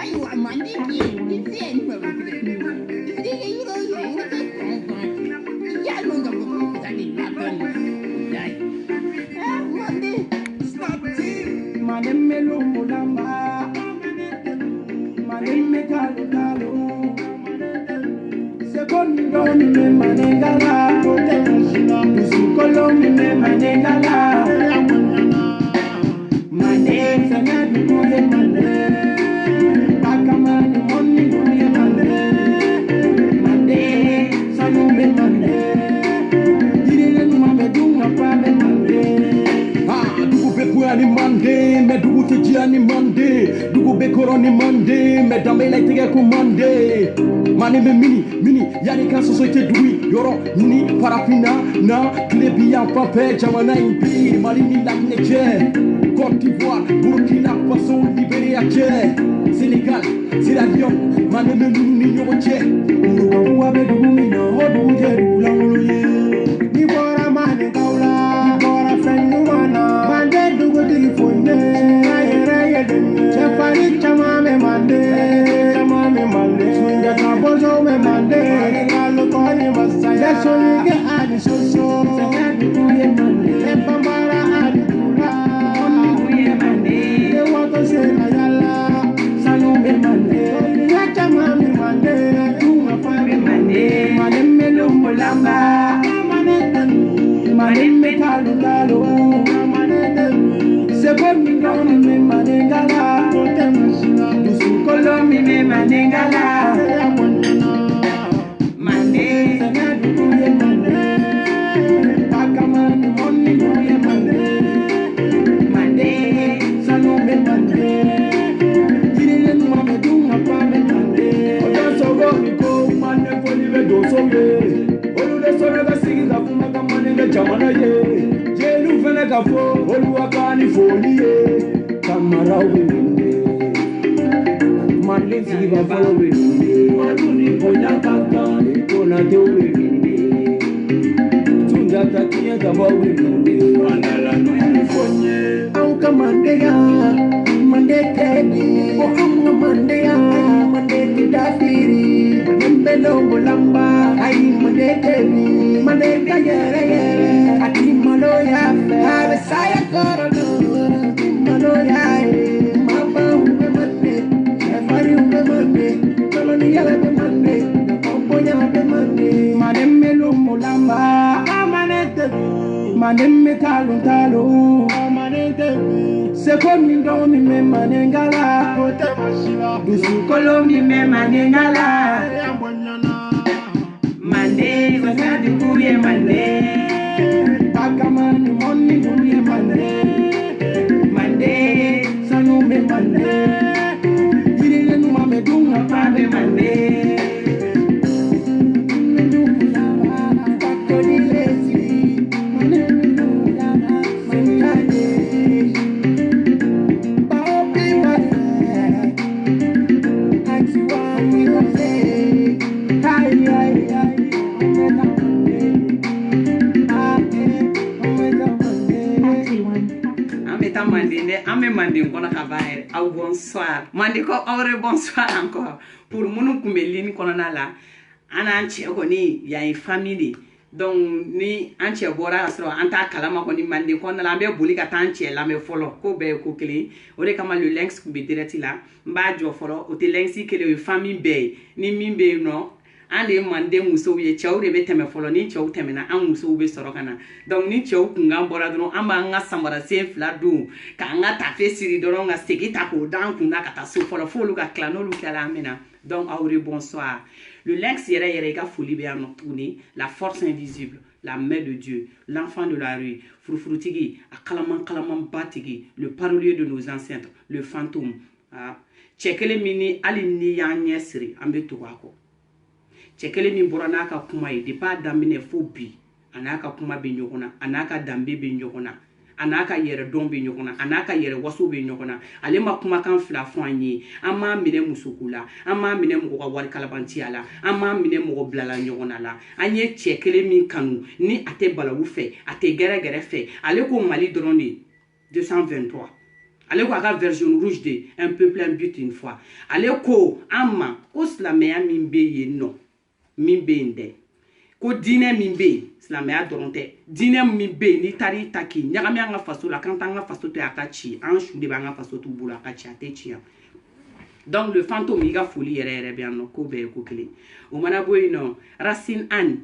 ayiwa mandi bi ni fiye ni ba kire ni ke yuro yuro ni ke kon ya no ga ko ta ni na ton dai mandi stop team Manemme lo mulamba, manemme kalu kalu. Secondo mi me manengala, kote mushina. Musukolo mi me manengala. Mane sana dukuye mane, akamani moni dukuye mane. Mane sanu me mane, irene numa me dunga pa me mane. Dugu bekuya ni mande, me dugu tijia ni mande, dugu bekoro ni mande, me dambe na itige ku mande. Mane me mini, yani kan société dui, yoro ni parafina na klebiya pape jamana impi, Mali ni lakneche, Côte d'Ivoire, Burkina Faso, Libéria che, Sénégal, Sierra Leone, mane me ni nyoche. Uruwa be dugu mino, dugu je dulanguye. Ni bora mane kaula, bora fengu mana. Mande dugu digi fonde, ayere yedenge. Chefari chama me mande, sunja kabozo me mande. Kalu koni masaya, leso nige adi soso. Senya dugu ye mande, epambara adi dula. Oni dugu ye mande, ne wako se na yala. Sanu me mande, ya chama me mande. Tunga fa me mande, manemme lo mulamba. Manemme kalu kalu. Sebo mi doni me manengala, kote mushina. Musukolo mi me manengala. Mande sanya dukuye mande, akamani moni dukuye mande. Mande sanu me mande, irene numa me dunga pa me mande. Odan sogo ko mane foni be do soge, olu de sore ga sigi ga fuma ga mane ga jamana ye. Jelu fene ga fo, olu akani foni ye. Kamara winde, mane sigi ga fo winde, aduni bonya kakani kona te winde. Tunda takiya ga ba winde, mandala no fonye. Auka mandega, mande tebi, o amma mandega, mande kidafiri, manembe longo lamba, ai mande tebi, mande kayere yere, ati malo ya fe, ave saya korona, malo ya e, mama umbe mande, efari umbe mande, koloni yale be mande, komponya be mande, manembe longo lamba, amane tebi, manembe kalu kalu. Seko mi do mi me manengala, kote mushina. Musukolo mi me manengala. Mande sanya dukuye mande, akamani moni dukuye mande. Mande sanu me mande, irene numa me dunga pa me mande. Bonsoir. Mandiko aure bonsoir encore. Pour munu kumbelini konona la. Ana anche koni ya family. Donc ni anche bora asro anta kalama koni mandi kona la be boli ka tanche la me folo ko be ko kele. Ore kama le links kumbe direct la. Mba jo folo o te links kele family be ni mimbe no. Ande mande muso ye chaw de beteme folo ni chaw temena an muso be soro kana donc ni chaw kunga bora dron amba nga sambara se fla du ka nga ta fe siri dron nga segi ta ko dan kunga kata so folo folo ka klano lu kala mena donc aure bonsoir le lynx yere ga folie be an tourner la force invisible la main de Dieu l'enfant de la rue frufrutigi akalaman batigi le parolier de nos ancêtres le fantôme chekele mini alini ya nyesri ambe to wako chekele min bora naka kuma yi depa damine fo bi anaka kuma be nyokona anaka dambe be nyokona anaka yere don be nyokona anaka yere waso be nyokona ale ma kuma kan fla fo anyi ama mine musukula ama mine mo ko wari kalabanti ala ama mine mo blala nyokona la anye chekele min kanu ni ate balawu fe ate gere fe ale ko mali drone 223 ale ko a ka version rouge de un peuple un but une fois ale ko amma ko silamɛya min bɛ yen nɔ min bɛ yen dɛ ko diinɛ min bɛ yen silamɛya dɔrɔn tɛ diinɛ min bɛ yen n'i taara i ta k'i ɲagami an ka faso la kan t'an ka faso to yen a ka ci an su de b'an ka faso t'u bolo a ka ci a tɛ ci yan donc le fantôme i ka foli yɛrɛ yɛrɛ bɛ yan nɔ ko bɛɛ ye ko kelen o mana bɔ yen nɔ Racine Anne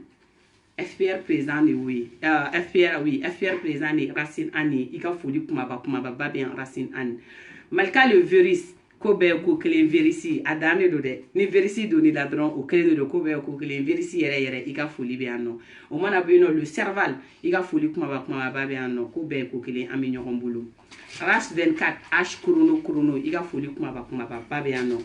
FPR président de oui FPR président de Racine Anne i ka foli kumaba ba bɛ yan Racine Anne Malika le Veris ko bɛɛ ye ko kelen Verisi a dannen do dɛ ni Verisi donni la dɔrɔn o kelen de do ko bɛɛ ye ko kelen Verisi yɛrɛ yɛrɛ i ka foli bɛ yan nɔ o mana bɔ yen nɔ le Serval i ka foli kumaba ba bɛ yan nɔ ko bɛɛ ye ko kelen an bɛ ɲɔgɔn bolo RAS 24 H Chrono i ka foli kumaba ba bɛ yan nɔ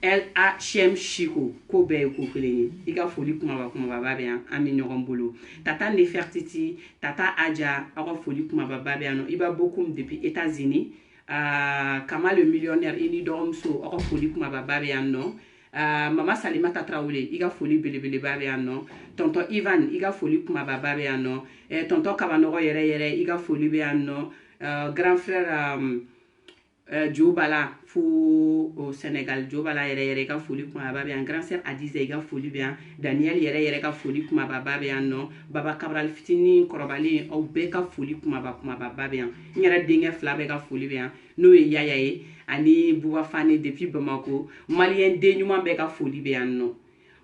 LHM Chico ko bɛɛ ye ko kelen ye i ka foli kumaba ba bɛ yan an bɛ ɲɔgɔn bolo Tata Nefertiti Tata Adja aw ka foli kumaba ba bɛ yan nɔ Iba Bokoum depuis États-Unis Kama le millionnaire i ni dɔgɔmuso aw ka foli kumaba ba bɛ yan nɔ Mama Salimata Traoré i ka foli belebele ba bɛ yan nɔ Tonton Ivan i ka foli kumaba ba bɛ yan nɔ Tonton Kabanɔgɔ yɛrɛ i ka foli bɛ yan nɔ grand frère Djobala fo au Sénégal Djobala yɛrɛ i ka foli kumaba bɛ yan grand sœur Adiza i ka foli bɛ yan Daniel yɛrɛ ka foli kumaba ba bɛ yan nɔ Baba Cabral fitinin kɔrɔbalen aw bɛɛ ka foli kumaba ba bɛ yan n yɛrɛ denkɛ fila bɛɛ ka foli bɛ yan n'o ye Yaya ye ani Bouba Fane depuis Bamako malien den ɲuman bɛɛ ka foli bɛ yan nɔ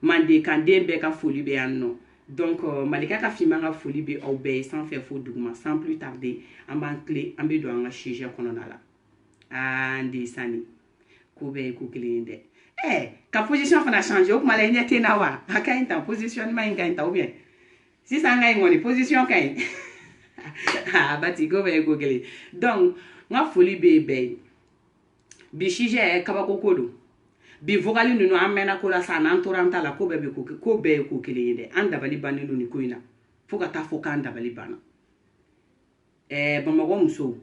Mandeka den bɛɛ ka foli bɛ yan nɔ donc Malika ka finman ka foli bɛ aw bɛɛ ye sanfɛ fo duguma sans plus tarder an b'an tile an bɛ don an ka sujet kɔnɔna la n den sani ko bɛɛ ye ko kelen ye dɛ ka position fana changer o kuma la i ɲɛ tɛ n na wa a ka ɲi tan positionnement in ka ɲi tan ou bien sisan ka ɲi kɔni position ka ɲi bati ko bɛɛ ye ko kelen donc n ka foli bɛ yen bɛɛ ye bi sujet kabako ko don bi vocal ninnu an mɛnna ko la sa n'an tora an ta la ko bɛɛ ye ko kelen ye dɛ an dabali bannen don nin ko in na fo ka taa fɔ k'an dabali banna Bamakɔ musow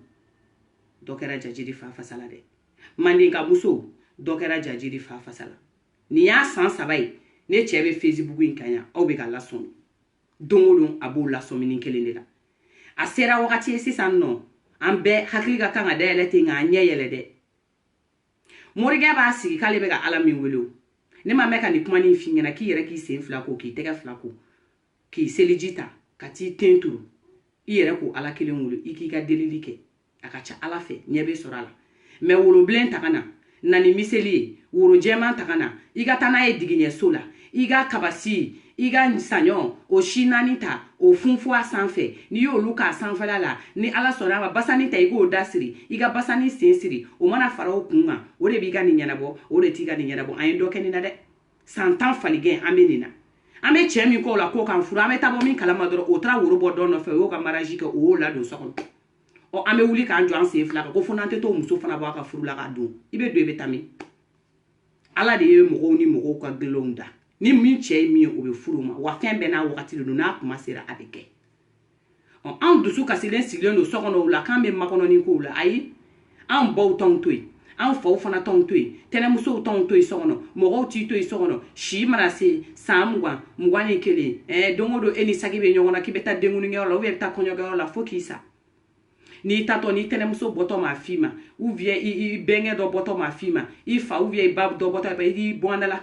dɔ kɛra Jajiri fa fasa la dɛ Mandenka musow dɔ kɛra Jajiri fa fasa la nin y'a san 3 ye ne cɛ bɛ Facebook in kan yan aw bɛ ka lasɔmi don o don a b'o lasɔmi ni kelen de la a sera wagati ye sisan nɔ an bɛɛ hakili ka kan ka dayɛlɛ ten nka an ɲɛ yɛlɛ dɛ morikɛ b'a sigi k'ale bɛ ka Ala min wele o ne ma mɛn ka nin kuma nin f'i ɲɛna k'i yɛrɛ k'i sen fila ko k'i tɛgɛ fila ko k'i seliji ta ka t'i ten turu i yɛrɛ ko Ala kelen wele i k'i ka delili kɛ a ka ca Ala fɛ ɲɛ bɛ sɔrɔ a la mais worobilen ta ka na na ni miseli ye woro jɛman ta ka na i ka taa n'a ye digiɲɛso la i ka kabasi i ka saɲɔ o si naani ta o funfu a sanfɛ n'i y'olu k'a sanfɛla la ni Ala sɔnna a ma basani ta i k'o da siri i ka basani sen siri o mana fara o kun kan o de b'i ka nin ɲɛnabɔ o de t'i ka nin ɲɛnabɔ an ye dɔ kɛ nin na dɛ san 10 faligɛn an bɛ nin na an bɛ cɛ min k'o la k'o k'an furu an bɛ taa bɔ min kalama dɔrɔn o taara woro bɔ dɔ nɔfɛ o y'o ka mariage kɛ o y'o ladon so kɔnɔ an bɛ wuli k'an jɔ an sen fila kan ko fo n'an tɛ to muso fana bɔ a ka furu la k'a don i bɛ don i bɛ taa min Ala de ye mɔgɔw ni mɔgɔw ka gɛlɛnw da ni min cɛ ye min ye o bɛ furu ma wa fɛn bɛɛ n'a wagati de don n'a kuma sera a bɛ kɛ an dusu kasilen sigilen don so kɔnɔ o la k'an bɛ makɔnɔni kow la ayi an baw t'anw to yen an faw fana t'anw to yen tɛnɛmusow t'anw to yen so kɔnɔ mɔgɔw t'i to yen so kɔnɔ si mana se san 21 don o don e ni sagi bɛ ɲɔgɔn na k'i bɛ taa denkunikɛyɔrɔ la ou bien i bɛ taa kɔɲɔkɛyɔrɔ la fo k'i sa n'i tatɔ ni tɛnɛmuso bɔtɔ m'a f'i ma ou bien i bɛnkɛ dɔ bɔtɔ m'a f'i ma i fa ou bien i ba dɔ bɔtɔ i k'i bɔ an da la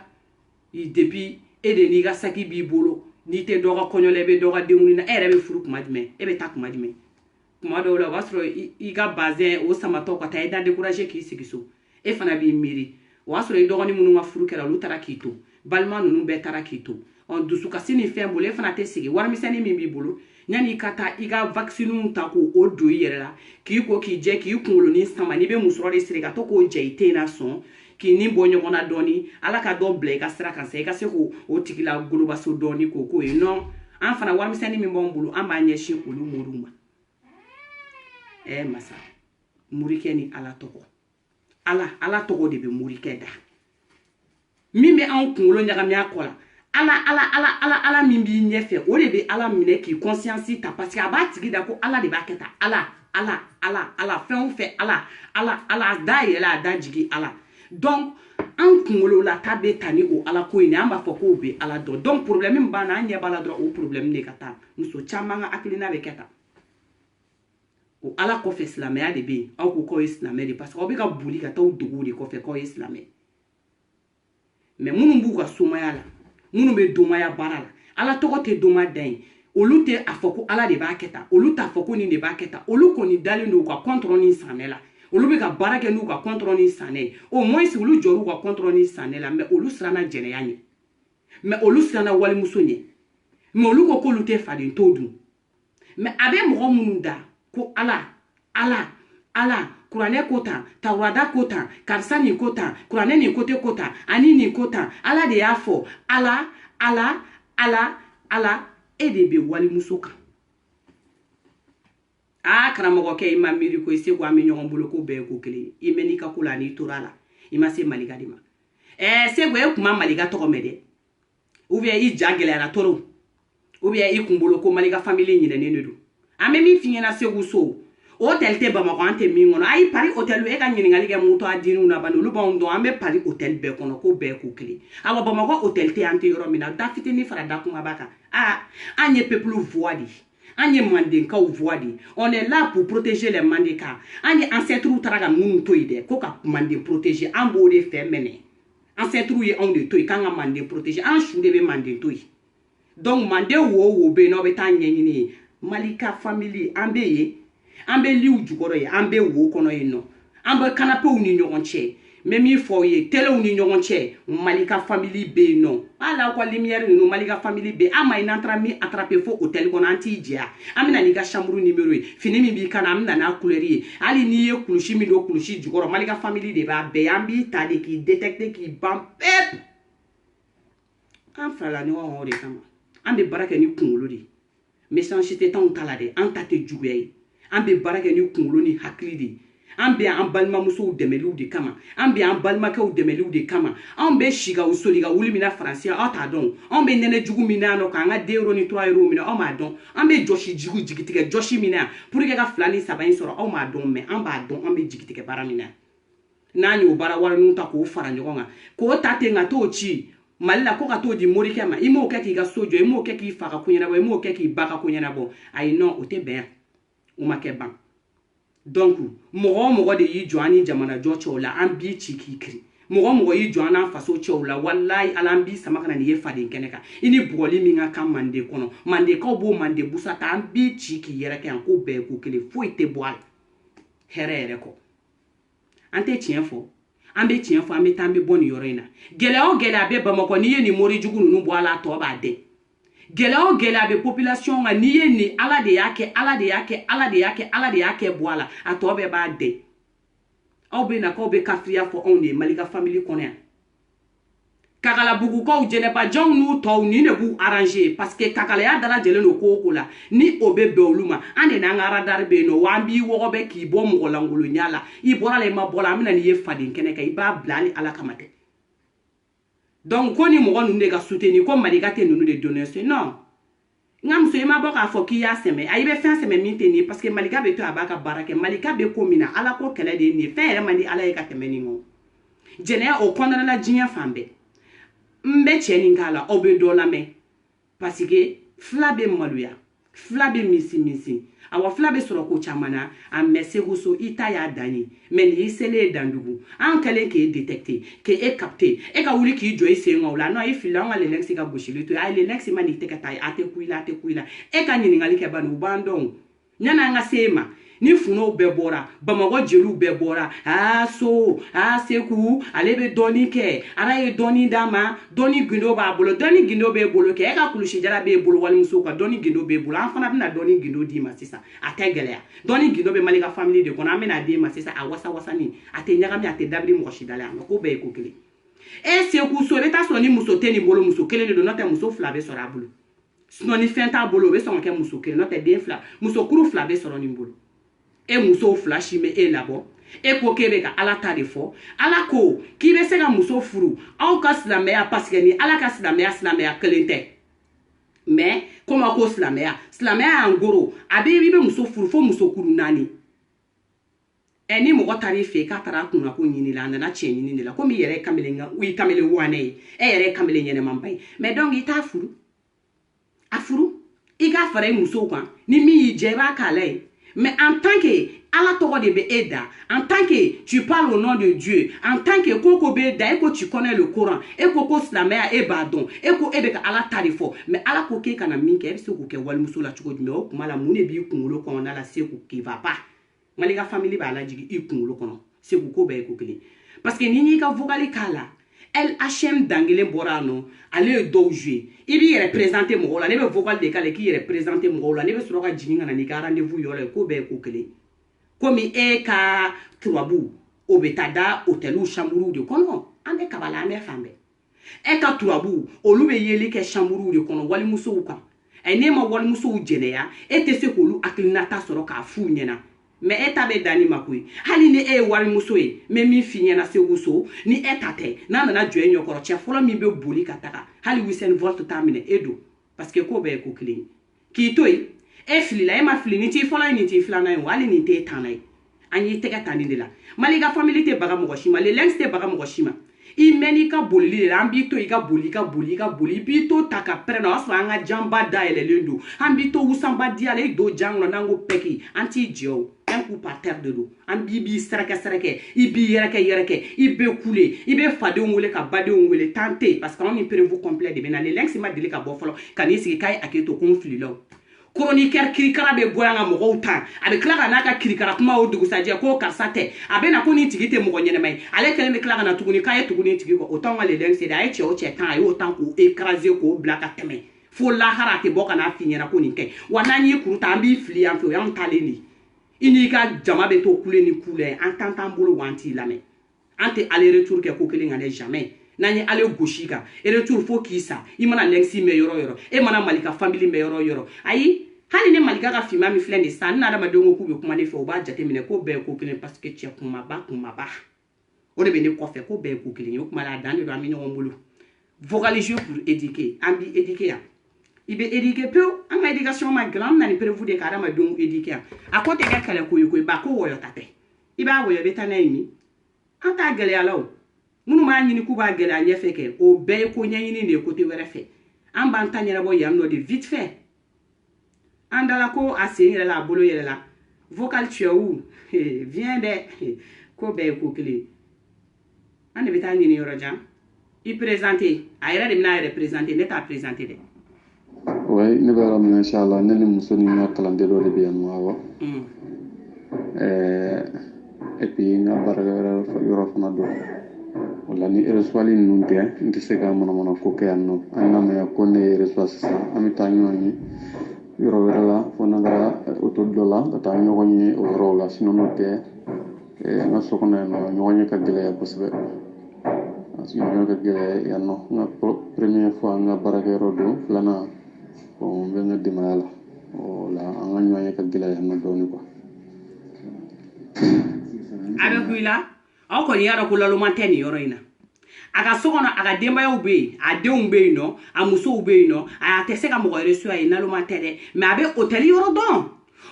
depuis e de n'i ka saki b'i bolo n'i tɛ dɔ ka kɔɲɔ la i bɛ dɔ ka denkuni na e yɛrɛ bɛ furu kuma jumɛn e bɛ taa kuma jumɛn kuma dɔw la o b'a sɔrɔ i ka bazɛn o samatɔ ka taa i da découragé k'i sigi so e fana b'i miiri o b'a sɔrɔ i dɔgɔnin minnu ka furu kɛra olu taara k'i to balima ninnu bɛɛ taara k'i to dusukasi ni fɛn bolo e fana tɛ sigi warimisɛnnin min b'i bolo yanni i ka taa i ka vaccine ta k'o don i yɛrɛ la k'i ko k'i jɛ k'i kunkolonin sama n'i bɛ musɔrɔ de siri ka to k'o jɛ i ten na sɔn k'i ni bɔ ɲɔgɔn na dɔɔni Ala ka dɔ bila i ka sira kan sa i ka se k'o tigi la golobaso dɔɔni k'o ye non an fana warimisɛnnin min b'an bolo an b'a ɲɛsin olu moriw ma masa morikɛ ni Ala tɔgɔ Ala tɔgɔ de bɛ morikɛ da min bɛ anw kunkolo ɲagami a kɔ la Ala min b'i ɲɛfɛ o de bɛ Ala minɛ k'i conscience ta parce que a b'a tigi da ko Ala de b'a kɛ tan Ala fɛn o fɛn Ala da yɛrɛ a da jigi Ala donc an kunkolo la ta bɛ ta ni o Ala ko in an b'a fɔ k'o bɛ Ala dɔn donc problème min b'an na an ɲɛ b'a la dɔrɔn o problème de ka taa muso caman ka hakilina bɛ kɛ tan o ala kɔfɛ silamɛya de bɛ yen aw ko k'aw ye silamɛ de parce que aw bɛ ka boli ka taa duguw de kɔfɛ k'aw ye silamɛ mais minnu b'u ka somaya la minnu bɛ domaya baara la ala tɔgɔ tɛ doma da ye olu tɛ a fɔ ko ala de b'a kɛ tan olu t'a fɔ ko nin de b'a kɛ tan olu kɔni dalen don u ka kɔntɔrɔ ni sanɛ la olu bɛ ka baara kɛ n'u ka kɔntɔrɔ ni sanɛ ye au moins olu jɔr'u ka kɔntɔrɔ ni sanɛ la mais olu siranna jɛnɛya ɲɛ mais olu siranna walimuso ɲɛ mais olu ko k'olu tɛ faden to dun mais a bɛ mɔgɔ minnu da ko ala kuranɛ ko tan tawurada ko tan karisa nin ko tan kuranɛ nin ko tɛ ko tan ani nin ko tan ala de y'a fɔ ala e de bɛ walimuso kan karamɔgɔkɛ i ma miiri ko i se ko an bɛ ɲɔgɔn bolo ko bɛɛ ye ko kelen i mɛn n'i ka ko la n'i tora la i ma se Malika de ma Segu e kuma Malika tɔgɔ mɛn dɛ ou bien i ja gɛlɛyara toro ou bien i kunkolo ko Malika famille ɲinɛnen de don an bɛ min f'i ɲɛna Segu so hôtel tɛ Bamakɔ an tɛ min kɔnɔ ayi Paris hôtel e ka ɲininkali kɛ mun to a diniw na bani olu b'anw dɔn an bɛ Paris hôtel bɛɛ kɔnɔ ko bɛɛ ko kelen awa Bamakɔ hôtel tɛ an tɛ yɔrɔ min na da fitinin fara da kumaba kan an ye peuple voix de an ye Mandenkaw voix de on est là pour protéger les Mandeka an ye ancêtres taara ka minnu to yen dɛ ko ka Manden protéger an b'o de fɛ mɛnɛ ancêtres ye anw de to yen k'an ka Manden protéger an su de bɛ Manden to yen donc Manden wo bɛ yen n'aw bɛ taa ɲɛɲini ye Malika famille an bɛ yen an bɛ liw jukɔrɔ ye an bɛ wo kɔnɔ yen nɔ an bɛ canapéw ni ɲɔgɔn cɛ mais min fɔ aw ye téléw ni ɲɔgɔn cɛ Malika famille bɛ yen nɔ hali aw ka lumière ninnu Malika famille bɛ yen an ma ye n'an taara min attraper fo hôtel kɔnɔ an t'i jɛya an bɛ na n'i ka chambre numéro ye fini min b'i kan na an bɛ na n'a couleur ye hali n'i ye kulusi min don kulusi jukɔrɔ Malika famille de b'a bɛɛ ye an b'i ta de k'i détecter k'i ban pepu an farala ɲɔgɔn kan o de kama an bɛ baara kɛ ni kunkolo de méchanceté t'anw ta la dɛ an ta tɛ juguya ye an bɛ baara kɛ ni kunkolo ni hakili de an bɛ an balimamusow dɛmɛliw de kama an bɛ an balimakɛw dɛmɛliw de kama an bɛ si ka soli ka wuli min na faransi aw t'a dɔn an bɛ nɛnɛ jugu min na yan nɔ k'an ka 2 euros ni 3 euros minɛ aw m'a dɔn an bɛ jɔsi jugu jigitigɛ jɔsi min na yan pour que ka 2 ni 3 in sɔrɔ aw m'a dɔn mais an b'a dɔn an bɛ jigitigɛ baara min na n'an y'o baara warininw ta k'o fara ɲɔgɔn kan k'o ta ten ka t'o ci Mali la ko ka t'o di morikɛ ma i m'o kɛ k'i ka so jɔ i m'o kɛ k'i fa ka ko ɲɛnabɔ i m'o kɛ k'i ba ka ko ɲɛnabɔ ayi non o tɛ bɛn o ma kɛ ban donc mɔgɔ de y'i jɔ an ni jamana jɔ cɛw la an b'i ci k'i kiri mɔgɔ y'i jɔ an n'an faso cɛw la wallahi ala an b'i sama ka na n'i ye faden kɛnɛ kan i ni bugɔli min ka kan Manden kɔnɔ Mandekaw b'o Manden busa ta an b'i ci k'i yɛrɛ kɛ yan ko bɛɛ ko kelen foyi tɛ bɔ a la hɛrɛ yɛrɛ kɔ an tɛ tiɲɛ fɔ an bɛ tiɲɛ fɔ an bɛ taa an bɛ bɔ nin yɔrɔ in na gɛlɛya o gɛlɛya bɛ Bamakɔ n'i ye nin mori jugu ninnu bɔ a la a tɔ b'a dɛ gɛlɛya o gɛlɛya bɛ population kan n'i ye nin ala de y'a kɛ bɔ a la a tɔ bɛɛ b'a dɛ aw bɛ na k'aw bɛ kafiriya fɔ anw de Malika famille kɔnɔ yan Kakalabugukaw jɛnɛbajanw n'u tɔw nin de b'u arranger parce que kakalaya dalajɛlen don ko o ko la ni o bɛ bɛn olu ma an de n'an ka radar bɛ yen nɔ wa an b'i wɔgɔbɛ k'i bɔ mɔgɔ langolonya la i bɔra la i ma bɔ la an bɛ na n'i ye faden kɛnɛ kan i b'a bila hali ala kama tɛ donc ko ni mɔgɔ ninnu de ka soutenir ko Malika tɛ ninnu de donner c'est non n ka muso i ma bɔ k'a fɔ k'i y'a sɛmɛ a i bɛ fɛn sɛmɛ min tɛ nin ye parce que Malika bɛ to a b'a ka baara kɛ Malika bɛ ko min na ala ko kɛlɛ de ye nin ye fɛn yɛrɛ man di ala ye ka tɛmɛ nin kan jɛnɛya o kɔnɔna la diɲɛ fan bɛɛ n bɛ cɛ nin k'a la aw bɛ dɔ lamɛn parce que fila bɛ maloya fila bɛ misi awa fila bɛ sɔrɔ ko caman na a mɛ Segu so i ta y'a dan ye mais nin y'i selen ye dandugu an kɛlen k'e détecter k'e capter e ka wuli k'i jɔ i sen kan o la non i filila an ka Lenex ka gosili to ye Lenex ma n'i tɛgɛ ta ye a tɛ ku i la e ka ɲininkali kɛ bani u b'an dɔn yan'an ka se e ma ni funow bɛɛ bɔra Bamakɔ jeliw bɛɛ bɔra Seku ale bɛ dɔɔni kɛ ala ye dɔɔni d'a ma dɔɔni gindo b'a bolo dɔɔni gindo b'e bolo kɛ e ka kulusi jara b'e bolo walimuso ka dɔɔni gindo b'e bolo an fana bɛna dɔɔni gindo d'i ma sisan a tɛ gɛlɛya dɔɔni gindo bɛ Malika famille de kɔnɔ an bɛna d'i ma sisan a wasawasani a tɛ ɲagami a tɛ dabiri mɔgɔ si dala yan ko bɛɛ ye ko kelen Seku so i bɛ taa sɔrɔ ni muso tɛ nin bolo muso kelen de don n'o tɛ muso fila bɛ sɔrɔ a bolo sinon ni fɛn t'a bolo o bɛ sɔn ka kɛ muso kelen n'o tɛ den fila muso kuru fila bɛ sɔrɔ nin bolo e muso fila si bɛ e labɔ e ko k'e bɛ ka ala ta de fɔ ala ko k'i bɛ se ka muso furu aw ka silamɛya parce que ni ala ka silamɛya kelen tɛ mais comme aw ko silamɛya en gros a bɛ i bɛ muso furu fo muso kuru 4 ni mɔgɔ taara i fɛ k'a taara a kunna ko ɲini la a nana cɛ ɲini de la komi i yɛrɛ ye kamalen wanɛ ye e yɛrɛ ye kamalen ɲɛnɛmanba ye mais donc i t'a furu a furu i k'a fara i musow kan ni min y'i diya i b'a k'a la ye Mais en tant que Allah tɔgɔ de bɛ e da, en tant que tu parles au nom de Dieu, en tant que koko bɛ da, e ko tu connais le Coran, e ko silamɛya e b'a dɔn, e ko e bɛ ka Allah ta de fɔ, mais Allah ko k'e kana min kɛ, e bɛ se k'o kɛ walimuso la cogo jumɛn? O kuma la mun de b'i kunkolo kɔnɔna la Seku qui va pas? Mali ka famille b'a lajigi i kunkolo kɔnɔ, Seku ko bɛɛ ye ko kelen. Parce que n'i y'i ka vocal k'a la, LHM dangelen bɔra non, ale ye dɔw jouer. I b'i yɛrɛ présenter mɔgɔw la, ne bɛ vocal de k'ale k'i yɛrɛ présenter mɔgɔw la, ne bɛ sɔrɔ ka jigin ka na n'i ka rendez-vous yɔrɔ ye, ko bɛɛ ye ko kelen. Komi e ka turabu o bɛ taa da hôteliw chambre de kɔnɔ, an bɛ kabala an bɛ fan bɛɛ. E ka turabu olu bɛ yeli kɛ chambre de kɔnɔ walimusow kan. Ne ma walimusow jɛnɛya, e tɛ se k'olu hakilinata sɔrɔ k'a f'u ɲɛna. Mais e ta bɛ danni ma koyi. Hali ni e ye walimuso ye, n bɛ min f'i ɲɛna Seku so, ni e ta tɛ, n'a nana jɔ e ɲɛkɔrɔ, cɛ fɔlɔ min bɛ boli ka taga, hali Usain Bolt t'a minɛ e don. Parce que ko bɛɛ ye ko kelen ye. K'i to yen, e filila, e ma fili, ni t'i fɔlɔ ye, ni t'i filanan ye, hali ni t'e tanna ye. An y'i tɛgɛ tan nin de la. Mali ka famille tɛ baga mɔgɔ si ma, le lynx tɛ baga mɔgɔ si ma. I mɛn'i ka bolili de la, an b'i to i ka boli, i b'i to ta ka pɛrɛn na, o y'a sɔrɔ an ka janba dayɛlɛlen don. An b'i to wusanba di ala, i don jan kɔnɔ n'an ko pɛki, an t'i jɛ o. Un coup par terre de l'eau. An b'i sɛrɛkɛ, i b'i yɛrɛkɛ, i bɛ kule, i bɛ fadenw wele ka badenw wele, tante, parce que anw ni prévu complet de bɛ na. Le lynx ma deli ka bɔ fɔlɔ, ka n'i sigi k'a ye hakili to ko n filila o. Chroniqueur kirikara bɛ bɔ yan ka mɔgɔw tan, a bɛ tila ka n'a ka kirikara kuma o dugusajɛ ko karisa tɛ, a bɛ na ko nin tigi tɛ mɔgɔ ɲɛnɛma ye, ale kɛlen bɛ tila ka na tuguni k'a ye tugu nin tigi kɔ, o t'anw ka le lynx de, a ye cɛ o cɛ tan, a y'o tan k'o écraser k'o bila ka tɛmɛ, fo lahara a tɛ bɔ ka n'a f'i ɲɛna ko nin kɛ, wa n'an y'i kuru ta an b'i fili yan fɛ o y'anw talen de. I n'i ka jama bɛ to kule ni kule an t'an bolo wa an t'i lamɛn, an tɛ aller retour kɛ ko kelen kan dɛ jamais. N'an ye ale gosi kan, retour fo k'i sa, i mana lynx mɛn yɔrɔ o yɔrɔ, e mana Mali ka famille mɛn yɔrɔ o yɔrɔ, ayi. Hali ni Malika ka finma min filɛ nin san ni adamadenw ko k'u bɛ kuma ne fɛ o b'a jateminɛ ko bɛɛ ye ko kelen parce que cɛ kumaba o de bɛ ne kɔfɛ ko bɛɛ ye ko kelen ye o kuma la a dan de don an bɛ ɲɔgɔn bolo. Vocaliser pour éduquer an b'i éduquer yan i bɛ éduquer pewu an ka éducation ma gɛlɛn an bɛ na ni prévu de ka adamadenw éduquer yan a ko tɛ kɛ kɛlɛ ko ye koyi ba ko wɔyɔ ta tɛ i b'a wɔyɔ i bɛ taa n'a ye min an t'a gɛlɛya la o minnu b'a ɲini k'u b'a gɛlɛya ɲɛfɛ kɛ o bɛɛ ye ko ɲɛɲini de ye côté wɛrɛ fɛ an b'an ta ɲɛnabɔ yan nɔ de vite fait. Andala ko a sen yɛrɛ la a bolo yɛrɛ la vocal tu es où viens dɛ ko bɛɛ ye ko kelen an de bɛ taa ɲini yɔrɔ jan i présenter a yɛrɛ de bɛna a yɛrɛ présenter ne t'a présenter dɛ. Oui ne bɛ yɔrɔ min na inchallah ne ni muso ni n ka kalanden dɔ de bɛ yan nɔ awɔ et puis n ka baarakɛyɔrɔ yɔrɔ fana don o la ni reçoili ninnu tɛ n tɛ se ka manamana ko kɛ yan nɔ an y'a mɛn ko ne ye reçoit sisan an bɛ taa ɲɔgɔn ye yɔrɔ wɛrɛ la fo n'an taara auto dɔ la ka taa ɲɔgɔn ye o yɔrɔw la sinon n'o tɛ n ka so kɔnɔ yan nɔ ɲɔgɔn ye ka gɛlɛya kosɛbɛ ɲɔgɔn ye ka gɛlɛya yan nɔ n ka première fois n ka baarakɛyɔrɔ don filanan bon n bɛ n ka denbaya la o la an ka ɲɔgɔn ye ka gɛlɛya yan nɔ dɔɔnin quoi. A bɛ ku i la aw kɔni y'a dɔn ko laloma tɛ nin yɔrɔ in na a ka so kɔnɔ a ka denbayaw bɛ yen a denw bɛ yen nɔ a musow bɛ yen nɔ a tɛ se ka mɔgɔ reçoit ye naloma tɛ dɛ mais a bɛ hôtel yɔrɔ dɔn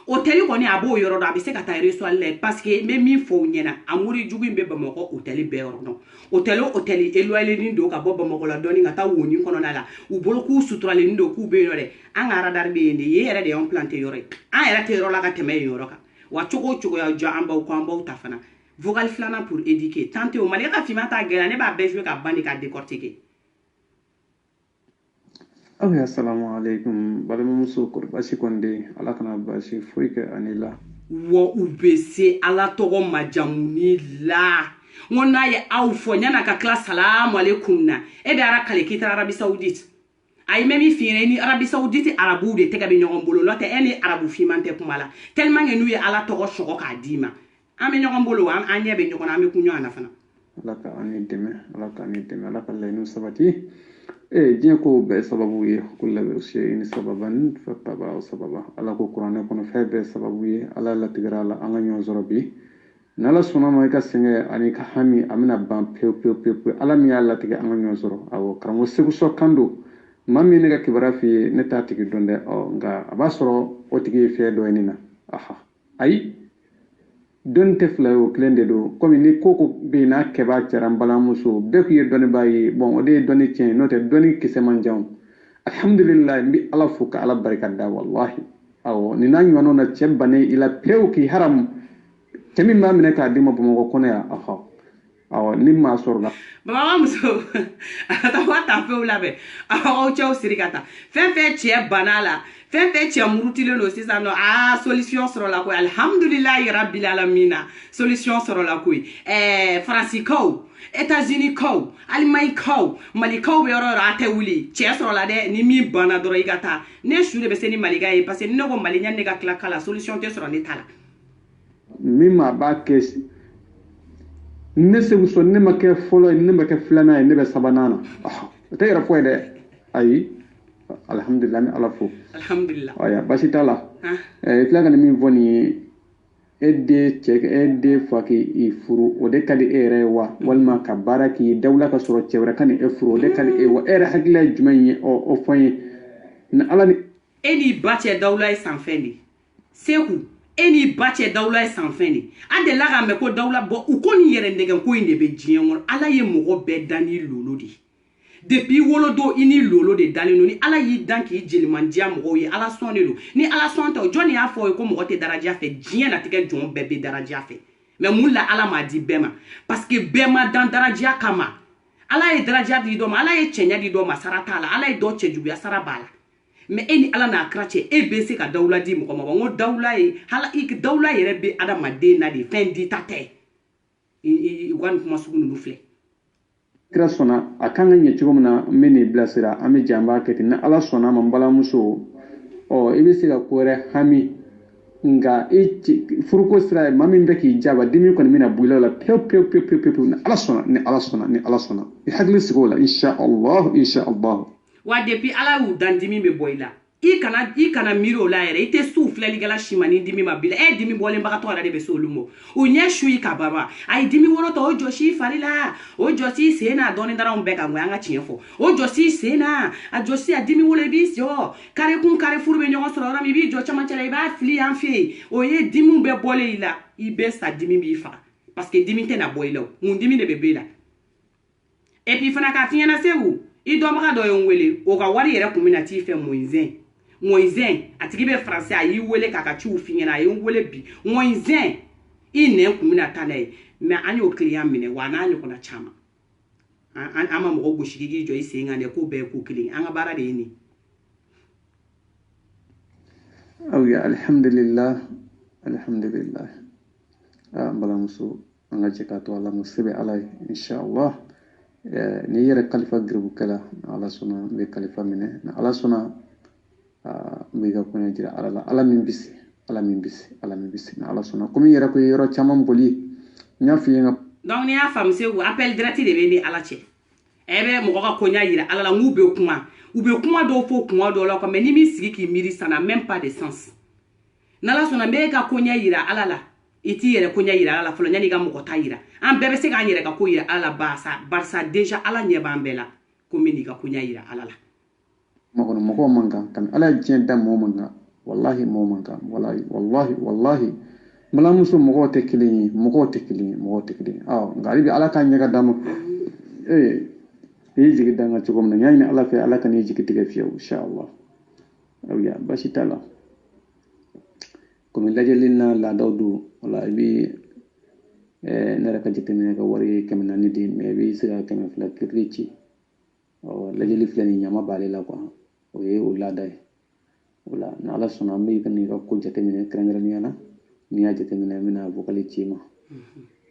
hôtel kɔni a b'o yɔrɔ dɔn a bɛ se ka taa reçoit la parce que n bɛ min fɔ o ɲɛna a mori jugu in bɛ Bamakɔ hôtel bɛɛ yɔrɔ dɔn hôtel o hôtel éloigné don ka bɔ Bamakɔ la dɔɔni ka taa Woni kɔnɔna la u bolo k'u suturalen don k'u bɛ yen nɔ dɛ an ka radar bɛ yen de yen yɛrɛ de y'anw planté yɔrɔ ye an yɛrɛ tɛ yɔrɔ la ka tɛmɛ yen yɔrɔ kan wa cogo o cogoya jɔ an baw ko an baw ta fana. Vocal filanan pour éduquer. Tante o Mali ka fima ta gɛlɛya ne b'a bɛɛ jouer ka ban de ka décortiquer. Ok, assalamu alaikum. Balimamuso kɔri basi kɔni tɛ ala kana basi foyi kɛ ani la. Wa u bɛ se ala tɔgɔ majamu ni la. N ko n'a ye aw fɔ ɲana ka tila salamu alaikum na e bɛ ara kale k'i taara Arabie Saoudite. A ye mɛ min f'i ɲɛna i ni Arabie Saoudite arabuw de tɛgɛ bɛ ɲɔgɔn bolo n'o tɛ e ni arabu fiman tɛ kuma la tellement que n'u ye ala tɔgɔ sɔgɔ k'a d'i ma. An bɛ ɲɔgɔn bolo an ɲɛ bɛ ɲɔgɔn na an bɛ kun ɲɔgɔn na fana. Ala ka ani dɛmɛ ala ka ani dɛmɛ ala ka laɲiniw sabati diɲɛ ko bɛɛ sababu ye kulla bɛ shay'in sababan fattabahu sababa ala ko kuranɛ kɔnɔ fɛn bɛɛ sababu ye ala latigɛra la an ka ɲɔgɔn sɔrɔ bi n'ala sɔnna ma i ka sɛgɛn ani ka hami a bɛna ban pewu pewu pewu ala min y'a latigɛ an ka ɲɔgɔn sɔrɔ awɔ karamɔgɔ Segu sɔ kan don maa min ye ne ka kibaruya f'i ye ne t'a tigi dɔn dɛ nka a b'a sɔrɔ o tigi ye fɛn dɔ ye nin na aha ayi dɔnni tɛ fila ye o kelen de don komi ni ko ko bɛ yen n'a kɛbaa cɛra n balimamuso bɛɛ k'i ye dɔnnibaa ye bon o de ye dɔnni tiɲɛ n'o tɛ dɔnni kisɛ man jan alhamdulilayi n bɛ ala fo ka ala barika da walahi awo ni na ɲɔnɔ na cɛ bane ila pewu k'i haram cɛ min b'a minɛ k'a d'i ma bamakɔ kɔnɔ yan awo ni maa sɔrɔ la baba muso ata wata fe wala be awo cɛw siri ka taa fɛn fɛn cɛ bana la fɛn fɛn cɛ murutilen don sisan nɔ solution sɔrɔ la koyi alhamdulilahi rabbil alamina solution sɔrɔ la koyi Fransikaw États-Unis kaw Allemagne kaw Mali kaw bɛ yɔrɔ yɔrɔ a tɛ wuli cɛ sɔrɔ la dɛ ni min bana dɔrɔn i ka taa ne su de bɛ se ni Maliga ye parce que ni ne ko Mali ɲani ne ka tila kala solution tɛ sɔrɔ ne ta la min maa b'a kɛ ne se muso ne ma kɛ fɔlɔ ye ne ma kɛ filanan ye ne bɛ sabanan na o tɛ yɛrɛ fɔ ye dɛ ayi alhamdulillah ni ala fo alhamdulillah aya basi t'a la i filɛ ka nin min fɔ nin ye e den fa k'i furu o de ka di e yɛrɛ ye wa walima ka baara k'i dawula ka sɔrɔ cɛ wɛrɛ ka ni e furu o de ka di e wa e yɛrɛ hakilila ye jumɛn ye o fɔ n ye ni ala ni e n'i ba cɛ dawula ye san fɛn de Seku e n'i ba cɛ dawula ye san fɛn de a delila k'a mɛn ko dawula bɔ u ko nin yɛrɛ nɛgɛ ko in de bɛ diɲɛ kɔnɔ ala ye mɔgɔ bɛɛ dan ni lolo de depuis wolodo i ni lolo de dalen don ni ala y'i dan k'i jelimandiya mɔgɔw ye ala sɔn de don ni ala sɔn tɛ jɔn y'a fɔ ye ko mɔgɔ tɛ daraja fɛ diɲɛ latigɛ jɔn bɛɛ bɛ daraja fɛ mais mun la ala m'a di bɛɛ ma parce que bɛɛ ma dan daraja kama ala ye daraja di dɔ ma ala ye cɛɲa di dɔ ma sara t'a la ala ye dɔ cɛ juguya sara b'a la mais e ni ala n'a kira cɛ e bɛ se ka dawula di mɔgɔ ma wa n ko dawula ye dawula yɛrɛ bɛ adamaden na de fɛn di ta tɛ u ka nin kuma sugu ninnu filɛ kira sɔnna a kan ka ɲɛ cogo min na n bɛ nin bilasira an bɛ jɛ an b'a kɛ ten ni ala sɔnna a ma n balimamuso i bɛ se ka ko wɛrɛ hami nka furuko sira maa min bɛ k'i jaba dimi kɔni bɛna bɔ i la pewu pewu pewu pewu pewu ni ala sɔnna ni ala sɔnna ni ala sɔnna i hakili sigi o la insha Allah wa depuis ala y'u dan dimi bɛ bɔ i la i kana miiri o la yɛrɛ i tɛ su filɛlikɛla si ma ni dimi ma bila dimi bɔlenbagatɔ yɛrɛ de bɛ se olu ma u ɲɛ su i ka baba a ye dimi wɔrɔtɔ o jɔsi i fari la o jɔsi i sen na dɔɔni dara bɛɛ kan an ka tiɲɛ fɔ o jɔsi i sen na a jɔsi a dimi wolo i b'i jɔ kare kun kare furu bɛ ɲɔgɔn sɔrɔ yɔrɔ min i b'i jɔ camancɛ la i b'a fili yan fɛ yen o ye dimiw bɛɛ bɔlen i la i bɛ sa dimi b'i faga parce que dimi tɛna bɔ i la mun dimi de bɛ bɔ i la et puis fana k'a f'i ɲɛna Seku i dɔnbaga dɔ ye n wele o ka wari yɛrɛ kun bɛna t'i fɛ Moïse a tigi bɛ français a y'i wele k'a ka ciw f'i ɲɛna a ye n wele bi Moïse i nɛn kun bɛna taa n'a ye mais an y'o client minɛ wa n'a ɲɔgɔnna caman an ma mɔgɔ gosi k'i jɔ i sen kan dɛ k'o bɛɛ ye ko kelen an ka baara de ye nin awiya alhamdulillah n balimamuso an ka jɛ k'a to ala ma se bɛ ala ye insha Allah ni yɛrɛ kalifa giribu kɛla ni ala sɔnna n bɛ kalifa minɛ ni ala sɔnna n bɛ ka kɔɲɔ jira ala la ala min bisi ni ala sɔnna komi yɛrɛ ko yɔrɔ caman boli n y'a f'i ye nka donc ni y'a faamu Seku appel direct de bɛ ni ala cɛ e bɛ mɔgɔ ka kɔɲɔ yira ala la n'u bɛ kuma u bɛ kuma dɔw fɔ kuma dɔw la mais ni min sigi k'i miiri ça n'a même pas de sens n'ala sɔnna n bɛ ka kɔɲɔ yira ala la i t'i yɛrɛ kɔɲɔ yira ala la fɔlɔ yanni ka mɔgɔ ta yira an bɛɛ bɛ se k'an yɛrɛ ka ko yira ala la barisa déjà ala ɲɛ b'an bɛɛ la ko min n'i ka kɔɲɔ yira ala la mɔgɔ man kan kami ala ye diɲɛ da mɔgɔ man kan wallahi mɔgɔ man kan wallahi balimamuso mɔgɔw tɛ kelen ye nka hali bi ala k'a ɲɛ ka d'a ma i y'i jigi da n kan cogo min na n y'a ɲini ala fɛ ala ka n'i jigi tigɛ fiyewu insha Allah awiya basi t'a la komi lajɛli n'a laadaw don wala i bɛ ne yɛrɛ ka jateminɛ ka wari 400 di mais i bɛ se ka 200 kirili ci lajɛli filɛ nin ɲama b'ale la quoi o ye o laada ye o la ni ala sɔnna an bɛ nin ka ko jateminɛ kɛrɛnkɛrɛnnenya la n'i y'a jateminɛ n bɛna vocali ci i ma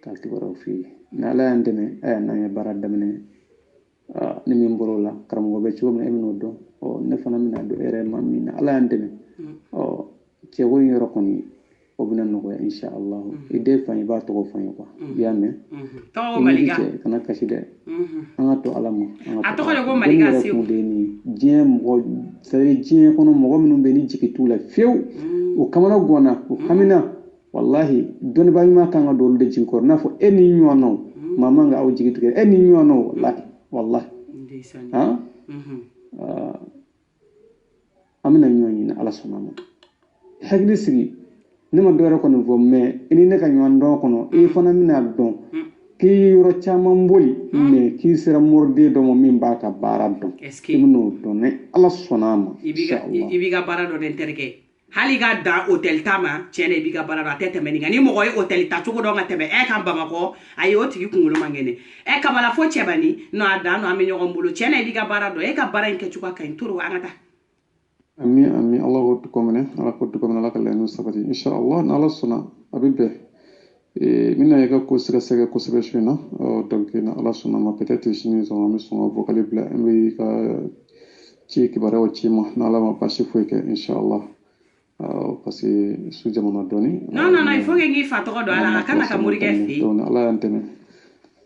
k'a kibaruyaw f'i ye ni ala y'an dɛmɛ n'an ye baara daminɛ ni min bɔra o la karamɔgɔ bɛ cogo min na e bɛn'o dɔn ne fana bɛna dɔn e yɛrɛ ma min na ala y'an dɛmɛ cɛko in yɔrɔ kɔni o bɛna nɔgɔya insha Allah i den fa i b'a tɔgɔ fɔ n ye quoi i y'a mɛn tɔgɔ Maliga kana kasi dɛ an ka to ala ma a tɔgɔ de ko Maliga Seku diɲɛ mɔgɔ c'est-à-dire diɲɛ kɔnɔ mɔgɔ minnu bɛ ni jigi t'u la fiyewu o kamana gɔnna o hamina wallahi dɔnnibaa ɲuman kan ka don olu de jigi kɔrɔ n'a fɔ e ni ɲɔgɔnnaw maa man ka aw jigi tigɛ e ni ɲɔgɔnnaw wallahi an bɛna ɲɔgɔn ɲini ala sɔnna ma hakili sigi ne ma dɔwɛrɛ kɔni fɔ mais i ni ne ka ɲɔgɔn dɔn kɔnɔ i fana bɛna dɔn k'i yɔrɔ caman boli mais k'i sera mɔriden dɔ ma min b'a ka baara dɔn i bɛn'o dɔn ni ala sɔnna a ma i b'i ka baara dɔ de terikɛ hali ga da hotel tama tiene biga barara tete meninga ni mogoy hotel ta chugo donga tebe e kan bamako ayi o tigi kungulu mangene e kabala fo chebani no ada no amenyo ngombulu tiene biga barado e ka bara nke chuka kan turu angata ami Allah ko ko mene ala ko ko mene ala kala no sabati inshallah na ala suna abibe mina yega ko sira sega ko sebe shina donc na ala suna ma peut-être chini zo ma suna vocabulaire mi ka ci ki bara o ci ma na ala ma passe fo ke inshallah parce que su jamono doni non il faut que ngi fa to do ala kana ka muri ke fi don ala antene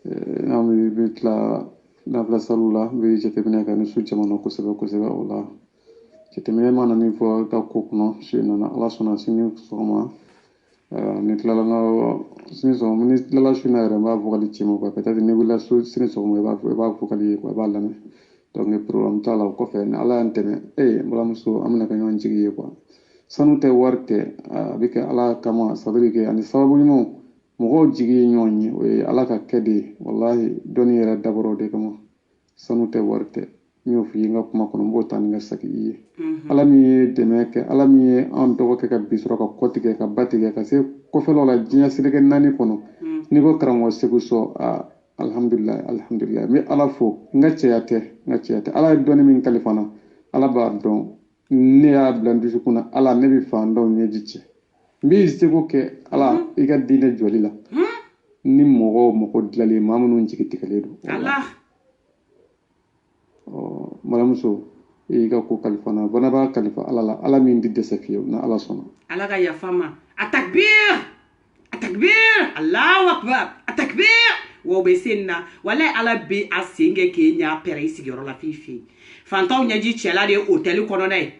na mi bitla na bla salula bi jete bina ka ni su jamono ko sebe wala jete me mana mi fo ka ko no shi na ala sona sini soma ni tla la sini so ni tla la shi na re ba vokali ci mo ko peut-être ni wala su sini so mo ba vokali ko ba la ne donc ni programme tala ko fe na ala antene mala muso amna ka nyon jigi ko sanute warte bike ala kama sadrike ani sababu nyimo mogo jigi nyonyi we ala ka kedi wallahi doni era daboro de kama sanute warte nyo fi nga kuma kono mbota nga saki yi ala mi demeke ala mi an dogo ke ka bisro ka kotige ka batige ka se ko felo la jinya sidike nani kono ni ko karamo segu so alhamdulillah mi ala fo nga ceyate ala doni min kalifana ala ba don ne y'a bila dusu kunna ala ne bɛ fan dɔw ɲɛji cɛ n b'i seko kɛ ala i ka diinɛ jɔli la ni mɔgɔ dilanlen maa minnu jigi tigɛlen don malamuso i ka ko kalifana bana b'a kalifa ala la ala min tɛ dɛsɛ fiyewu na ala sɔnna ala ka yafa ma atakbir allahu akbar atakbir wo be senna wala ala be a senge ke nya pere sigiro la fifi fantaw ɲɛji cɛla de hotel kɔnɔna ye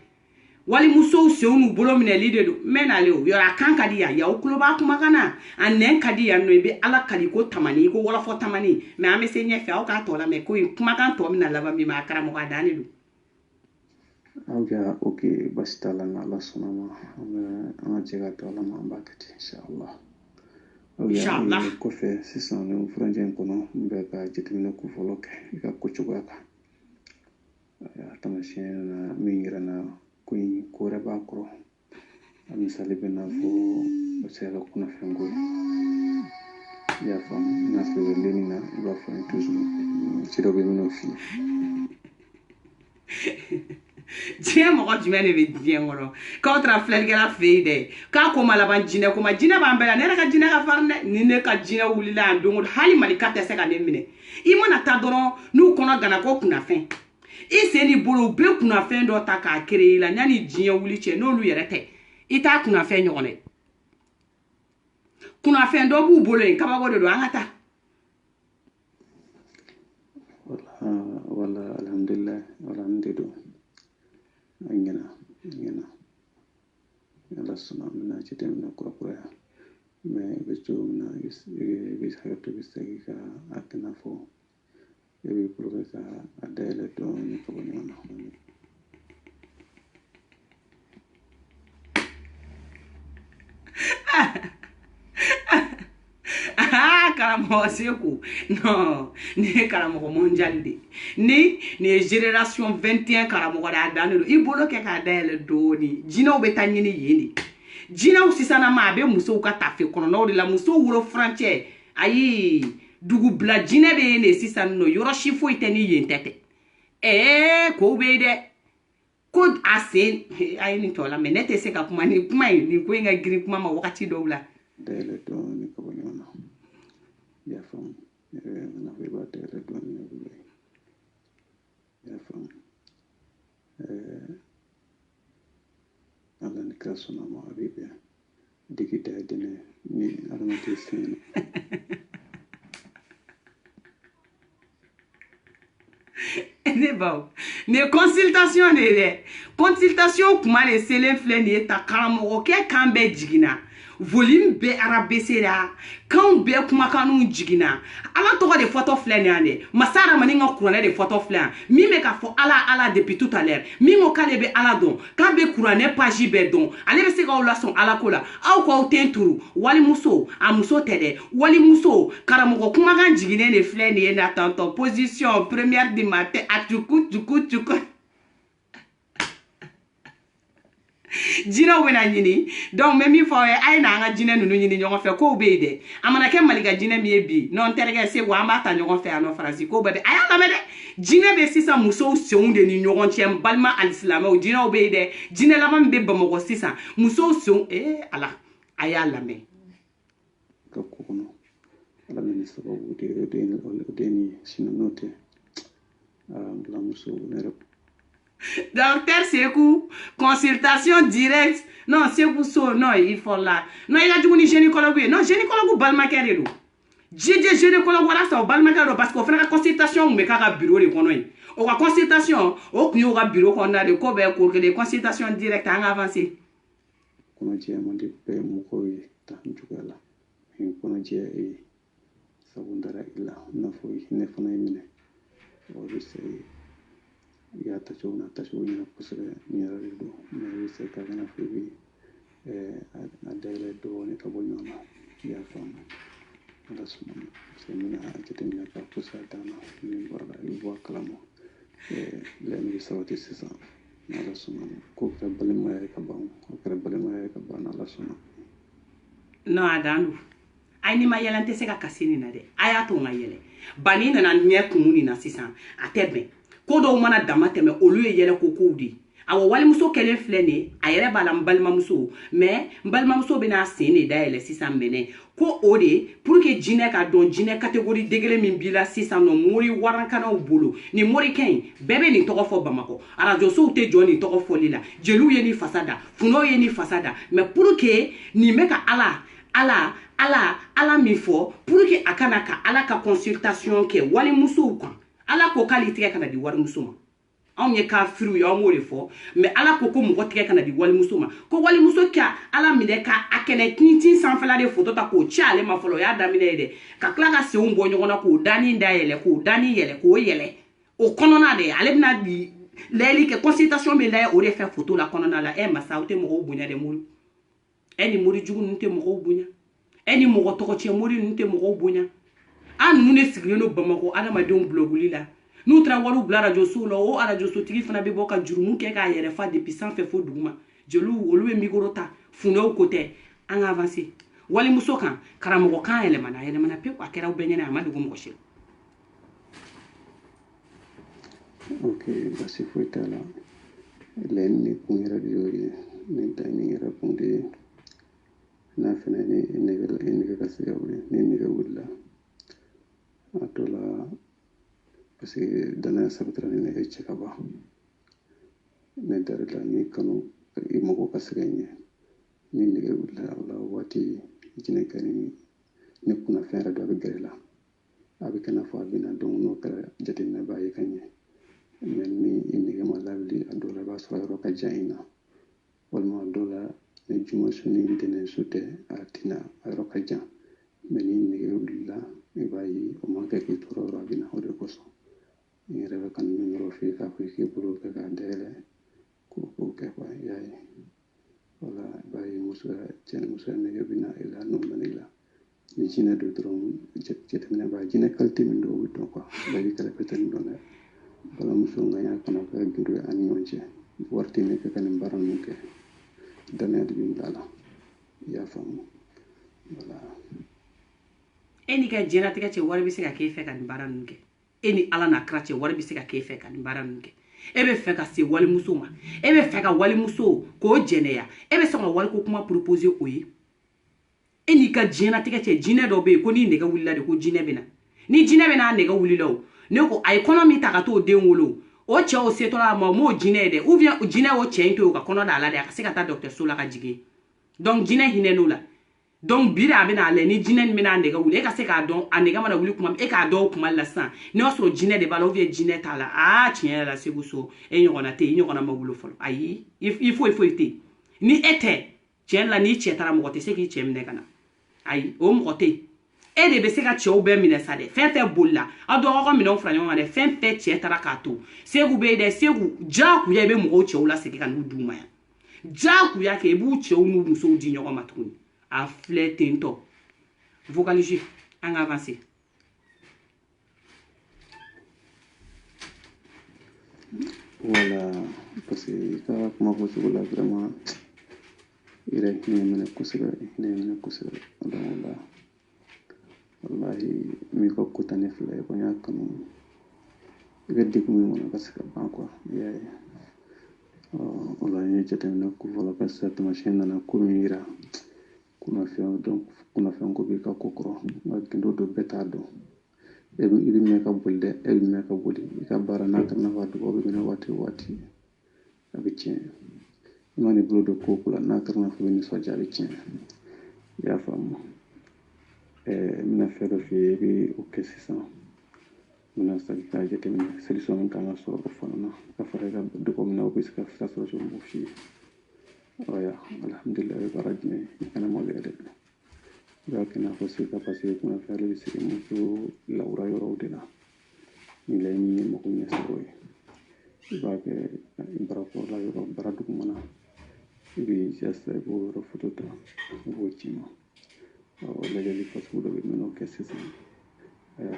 wali musow senw n'u bolo minɛli de don n bɛ nale o yɔrɔ a kan ka di yan yaw tulo b'a kumakan na a nɛn ka di yan nɔ i bɛ ala kali ko tamani ko wɔlɔfɔ tamani mɛ an bɛ se ɲɛfɛ aw k'a tɔ la mɛ ko kumakan tɔ bɛna laban min ma a karamɔgɔ a dan de don. ok basi t'a la n'ala sɔnna ma an ka jɛ ka to ala ma an b'a kɛ ten inshallah kɔfɛ sisan nin furancɛ in kɔnɔ n bɛ ka jateminɛ ko fɔlɔ kɛ i ka ko cogoya kan tamasiyɛn na min yira na ko in ko wɛrɛ b'a kɔrɔ a misali bɛ n'a fɔ o se ka kunnafɛn ko i y'a faamu n'a sɔrɔ bɛ lenni na i b'a fɔ n toujours ci dɔ bɛ min'o f'i diɲɛ mɔgɔ jumɛn de bɛ diɲɛ kɔnɔ k'aw taara filɛlikɛla fɛ yen dɛ k'a ko ma laban jinɛ ko ma jinɛ b'an bɛɛ la ne yɛrɛ ka jinɛ ka farin dɛ ni ne ka jinɛ wulila yan don o don hali malika tɛ se ka ne minɛ i mana taa dɔrɔn n'u kɔnɔ gana ko kunnafɛn i sen n'i bolo u bɛ kunnafɛn dɔ ta k'a kere i la yanni diɲɛ wuli cɛ n'olu yɛrɛ tɛ i t'a kunnafɛn ɲɔgɔn dɛ kunnafɛn dɔ b'u bolo yen kabako de don an ka taa. wala alhamdulillah wala n de don an ɲɛna ala sɔnna an bɛna jateminɛ kurakuraya mɛ i bɛ cogo min na i bɛ hakɛto bɛ segin ka a kɛnɛ fɔ i b'i bolo bɛ ka a dayɛlɛ dɔɔnin ka bɔ ɲɔgɔn na. Karamɔgɔ Seku non ne ye karamɔgɔ mondial de ni ye génération 21 karamɔgɔ de a dannen don i bolo kɛ k'a dayɛlɛ dɔɔnin jinɛw bɛ taa ɲini yen de jinɛw sisanama a bɛ musow ka tafe kɔnɔnaw de la musow wolo furancɛ ayi dugubila jinɛ bɛ yen de sisan nɔ yɔrɔ si foyi tɛ ni yen tɛ kow bɛ yen dɛ ko a sen a ye nin tɔ la mɛ ne tɛ se ka kuma nin kuma in nin ko in ka girin kuma ma wagati dɔw la. dayɛlɛ dɔɔnin ka bɔ ɲɔgɔn na i y'a faamu n'a fɔ i b'a dayɛlɛ dɔɔnin ne bolo i y'a faamu ala ni kira sɔnna ma a b'i bɛn digi da dɛnɛ ni adamaden sen ne baw ne consultation de dɛ consultation kuma de selen filɛ nin ye ta karamɔgɔkɛ kan bɛɛ jiginna volume bɛɛ arabese la kanw bɛɛ kumakanw jiginna ala tɔgɔ de fɔtɔ filɛ nin yan dɛ masa aramani ka kuranɛ de fɔtɔ filɛ yan min bɛ ka fɔ ala depuis tout à l'heure min ko k'ale bɛ ala dɔn k'a bɛ kuranɛ page bɛɛ dɔn ale bɛ se k'aw lasɔn ala ko la aw k'aw ten turu walimuso a muso tɛ dɛ walimuso karamɔgɔ kumakan jiginnen de filɛ nin ye na tantɔ position première du matin a tuku jinɛw bɛna ɲini donc mɛ min fɔ aw ye a ye na an ka jinɛ ninnu ɲini ɲɔgɔn fɛ kow bɛ yen dɛ a mana kɛ malika jinɛ min ye bi n'an terikɛ Segu an b'a ta ɲɔgɔn fɛ yan nɔ Faransi ko bɛɛ bɛ a y'a lamɛn dɛ jinɛ bɛ sisan musow senw de ni ɲɔgɔn cɛ n balima alisilamɛw jinɛw bɛ yen dɛ jinɛ laban min bɛ Bamakɔ sisan musow senw ala a y'a lamɛn ka ko kɔnɔ ala ni sababu de ni sinanote bila muso ne yɛrɛ Docteur Sekou, consultation directe. Non, Sekou so, non, il faut là. Non, il a dit qu'on est gynécologue. Non, gynécologue balmaker de do. J'ai gynécologue voilà ça, balmaker do parce qu'on fait la consultation, mais qu'à bureau de konoy. Au la consultation, au kni au bureau qu'on a de ko be ko de consultation directe en avancé. Kono je amande pe mo ko yi ta njugala. Hin kono je e sabundara illa na fo ne fana mine. O se ya tacho na kusere ni rado na se ka na fibi adele do ne ka bonyo na ya fama ala suma se mina ajete mina ka kusa dana ni borda ni bo kalamo le mi sawati sisa ala suma ko ka bale ma ka ba ko ka bale ma ka ba na ala suma no adandu ay ni ma yelante se ka kasini na de aya to ngayele bani na nye kumuni na sisan atebe ko dɔw mana dama tɛmɛ olu ye yɛlɛ ko kow di awa walimuso kelen filɛ nin a yɛrɛ b'a la n balimamuso mais n balimamuso bɛna sen de dayɛlɛ sisan mɛnɛ ko o de pour que jinɛ ka dɔn jinɛ catégorie degré min b'i la sisan nɔ mori warankanaw bolo ni morikɛ in bɛɛ bɛ nin tɔgɔ fɔ Bamakɔ arajosow tɛ jɔ nin tɔgɔ fɔli la jeliw ye nin fasa da funɛw ye nin fasa da mais pour que nin bɛ ka ala min fɔ pour que a kana ka ala ka consultation kɛ walimusow kan ala ko k'ale tigɛ kana di walimuso ma anw ye kafiru ye an b'o de fɔ mais ala ko mɔgɔ tigɛ kana di walimuso ma ko walimuso ka ala minɛ ka a kɛnɛ tintin sanfɛla de foto ta k'o ci ale ma fɔlɔ o y'a daminɛ ye dɛ ka tila ka senw bɔ ɲɔgɔn na k'o dani da yɛlɛ k'o dani yɛlɛ k'o yɛlɛ o kɔnɔna de ale bɛna layɛli kɛ consultation bɛ layɛ o de fɛ foto la kɔnɔna la masa aw tɛ mɔgɔw bonya dɛ mori ni mori jugu ninnu tɛ mɔgɔw bonya ni mɔgɔ tɔgɔcɛ mori ninnu tɛ mɔgɔw bonya an ninnu de sigilen don Bamakɔ adamadenw buloguli la n'u taara wariw bila arajosow la o arajosotigi fana bɛ bɔ ka jurumu kɛ k'a yɛrɛ fa depuis sanfɛ fo duguma jeliw olu bɛ mikoro ta funɛw ko tɛ an ka avancer walimuso kan karamɔgɔ kan yɛlɛmana pewu a kɛra aw bɛɛ ɲɛna a ma dogo mɔgɔ si ok basi foyi t'a la len ni kun yɛrɛ de y'o ye ne ta ni yɛrɛ kun de ye n'a fana ni nɛgɛ ka se ka wuli ni nɛgɛ wulila a to la parce que danaya sabatira ni nɛgɛ cɛ ka ban ne darila ni kanu i mɔgɔ ka se ka ɲɛ ni nɛgɛ wulila o la waati jinɛ kɛ ni kunnafɛn yɛrɛ dɔ a bɛ gɛrɛ la a bɛ kɛ n'a fɔ a bɛna donc n'o kɛra jateminɛ b'a ye ka ɲɛ mais ni i nɛgɛ ma lawuli a dɔw la i b'a sɔrɔ yɔrɔ ka jan i na walima a dɔw la ni juma su ni ntɛnɛnsu tɛ a tɛna a yɔrɔ ka jan mais ni nɛgɛ wulila i b'a ye o man kɛ k'i tɔɔrɔ yɔrɔ a bɛ na o de kosɔn n yɛrɛ bɛ ka ninnu yɔrɔ f'i ye k'a fɔ i k'i bolo kɛ k'a dayɛlɛ k'o kɛ quoi i y'a ye wala i b'a ye cɛ ni musoya nɛgɛ bɛ na i la n'o mɛnna i la ni jinɛ don dɔrɔn jateminɛ b'a jinɛ qualité min don o bɛ dɔn quoi bɛɛ b'i kɛrɛfɛ tɛ nin dɔn dɛ balimamuso ŋaɲa kana kɛ gindo ye an ni ɲɔgɔn cɛ wari tɛ ne kɛ ka nin baara ninnu kɛ danaya de bɛ n bila la i y'a faamu voilà. e ni ka diɲɛlatigɛ cɛ wari bɛ se ka k'e fɛ ka nin baara ninnu kɛ e ni ala n'a kira cɛ wari bɛ se ka k'e fɛ ka nin baara ninnu kɛ e bɛ fɛ ka se walimuso ma e bɛ fɛ ka walimuso k'o jɛnɛya e bɛ sɔn ka wariko kuma proposer o ye e n'i ka diɲɛlatigɛ cɛ jinɛ dɔ bɛ yen ko n'i nɛgɛ wulila de ko jinɛ bɛ na ni jinɛ bɛ n'a nɛgɛ wulila o ne ko a ye kɔnɔ min ta ka t'o den wolo o cɛ o setɔla ma o m'o jinɛ ye dɛ ou bien jinɛ o cɛ in to yen o ka kɔnɔ da ala de a ka se ka taa dɔgɔtɔrɔso la ka jigin donc jinɛ hinɛ n'o la donc bi de a bɛna lɛ ni jinɛ nin bɛna nɛgɛ wuli e ka se k'a dɔn a nɛgɛ mana wuli kuma e k'a dɔn o kuma la sisan n'a y'a sɔrɔ jinɛ de b'a la ou bien jinɛ t'a la tiɲɛ yɛrɛ la Segu so e ɲɔgɔnna tɛ yen i ɲɔgɔnna ma wolo fɔlɔ ayi i foyi tɛ yen ni e tɛ tiɲɛ la n'i cɛ taara mɔgɔ tɛ se k'i cɛ minɛ ka na ayi o mɔgɔ tɛ yen e de bɛ se ka cɛw bɛɛ minɛ sa dɛ fɛn fɛn boli la aw dɔn aw ka minɛnw fara ɲɔgɔn kan dɛ fɛn fɛn cɛ taara k'a to Segu bɛ yen dɛ Segu diyagoya i bɛ mɔgɔw cɛw lasegin ka n'u d'u ma yan diyagoya kɛ i b'u cɛw n'u musow di ɲɔgɔn ma tuguni a filɛ ten tɔ vocaliser an ka avancer. Voilà parce que i ka kuma fɔ cogo la vraiment ira hinne mene kusira hinne mene kusira don wallahi mi ko kutane fle ko nyakano weddi ko mi wona parce que banko yaay wala ni jete na ko wala parce que machine na ko mi ira kuna fion donc kuna fion ko bi ka kokro ma kendo do betado e bi me ka bulde e bi me ka buli ka bara na ka na wadu ko bi na wati abicin mani blodo ko kula na ka na fu ni so jabi cin ya fam mina fero fi bi o kesisa mina sa ka jete mina solution kan na so ko fona ka fara ga do ko mina o bis ka sa so mo fi oya alhamdulillah barajne kana mo le ya kana ko se ka pase ko na fere bi se mo so laura yo rodina ni le ni mo ko ni so bake imparako la yo baradu mana bi jasta bo ro fototo bo chimo la jali fasudo be meno kesese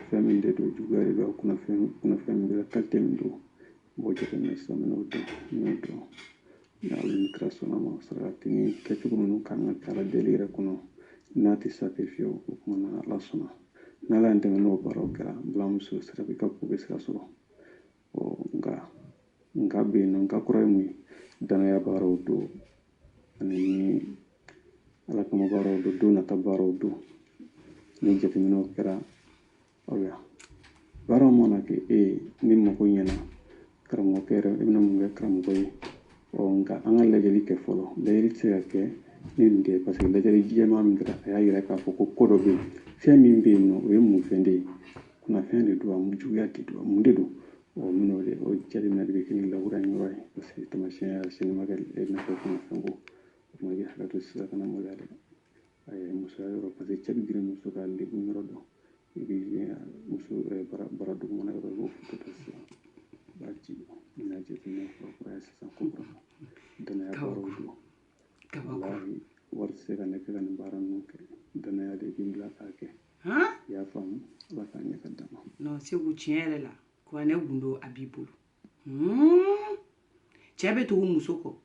famille do jugari ba kuna famille la kaltem do bo jote ne so meno do na limitation ma sarati ni ketu no kan kala delira kuno nati sacrificio kuma na la sona na la ente no baro kala blamu so sarabi ka ko be so o nga be no nga kura mu dana ya baro do ani ala kama baro do na ta baro do ni jeti mino kera oya baro mona ke ni mo ko nyana karamo kera ibna mu nga karamo ko o nga anga la jeli ke folo la jeli se ke ni ndé parce que la jeli jema mi ngata ya yira ka fo ko kodo be fe mi be no we mu fende kuna fende do mu jugati do mu dedo o mino de o jeli na be kin la wura ni way parce que tamashia ya sinema gal e na ko ko fango mo ya la to sa kana mo dale ay muso yo parce que chabi dire muso gal de bu rodo bi ya muso bara du mo na ro ko to to ba ci ina je ne ko ya sa ko dana ya baro do wallahi war se ga ne ga baran no ke dana ya de bimbla ka ke ya fam la ka ne ka dama non c'est vous tiens là ko ne gundo abibulu chebe to musoko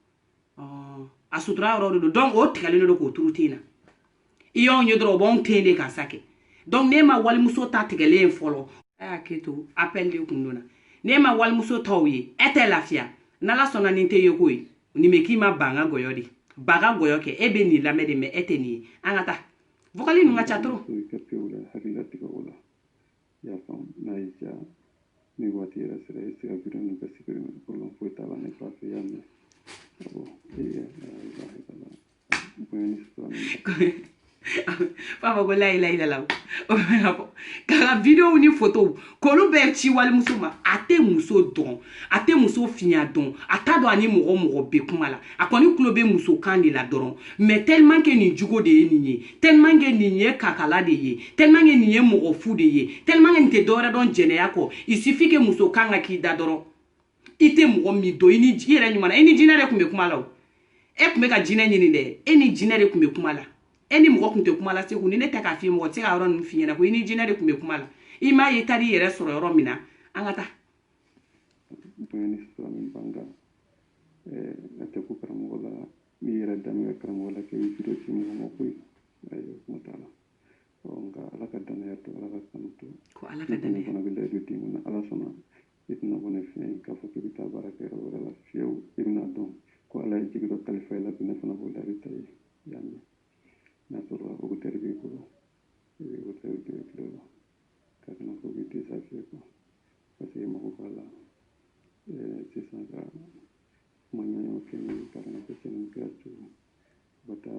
a sutura ro do donc o tikale no ko turutina iyo nyodro bon tende ka sake donc ne ma wal muso ta tikale en folo keto appel de kundona ne ma wal muso tawye ete lafia na la sona ninte yokoy ni meki ma banga goyodi baga goyoke ebe ni lamede me ete ni angata vokali nu ngacha tro ya fam na ija ni wati era sera ese abiro ni kasikiri ko lo foi tava ne pa fe yame abo papa ko la la kala video ni photo ko lu be ci wal musuma ate muso don ate muso finya don ata do ani mo be kuma la akoni kulo be muso kandi la doron mais tellement que ni jugo de ni tellement que ni kakala de ye tellement que ni mo fu de ye tellement que te dora don jene yako il suffit que muso kanga ki da doron ite mo mi do ini jira nyuma eni jinare kumbe kuma la e kumbe ka jina nyini de eni jinare kumbe kuma la eni mo kunte kuma la se ku ni ne ta ka fi mo ti ka ron fi nyana ko ini jinare kumbe kuma la ima ye tari yere soro yoro mina angata beni so min banga ate ko karam wala mi yere dam karam wala ke video ci mo ko ay mo tala o nga ala ka dana to ala ka santo ko ala ka dana ko na bi le di mo ala sona itna bone fi ka fo ki ta baraka wala la fiu ibna don ko ala ci do khalifa la bi na fana bo dari tay yami na to o ko terbi ko o terbi ko ka na ko bi te sa fi ko parce que mo ko la c'est ça ga mo ñu ke ni ka na ko sen ka tu bata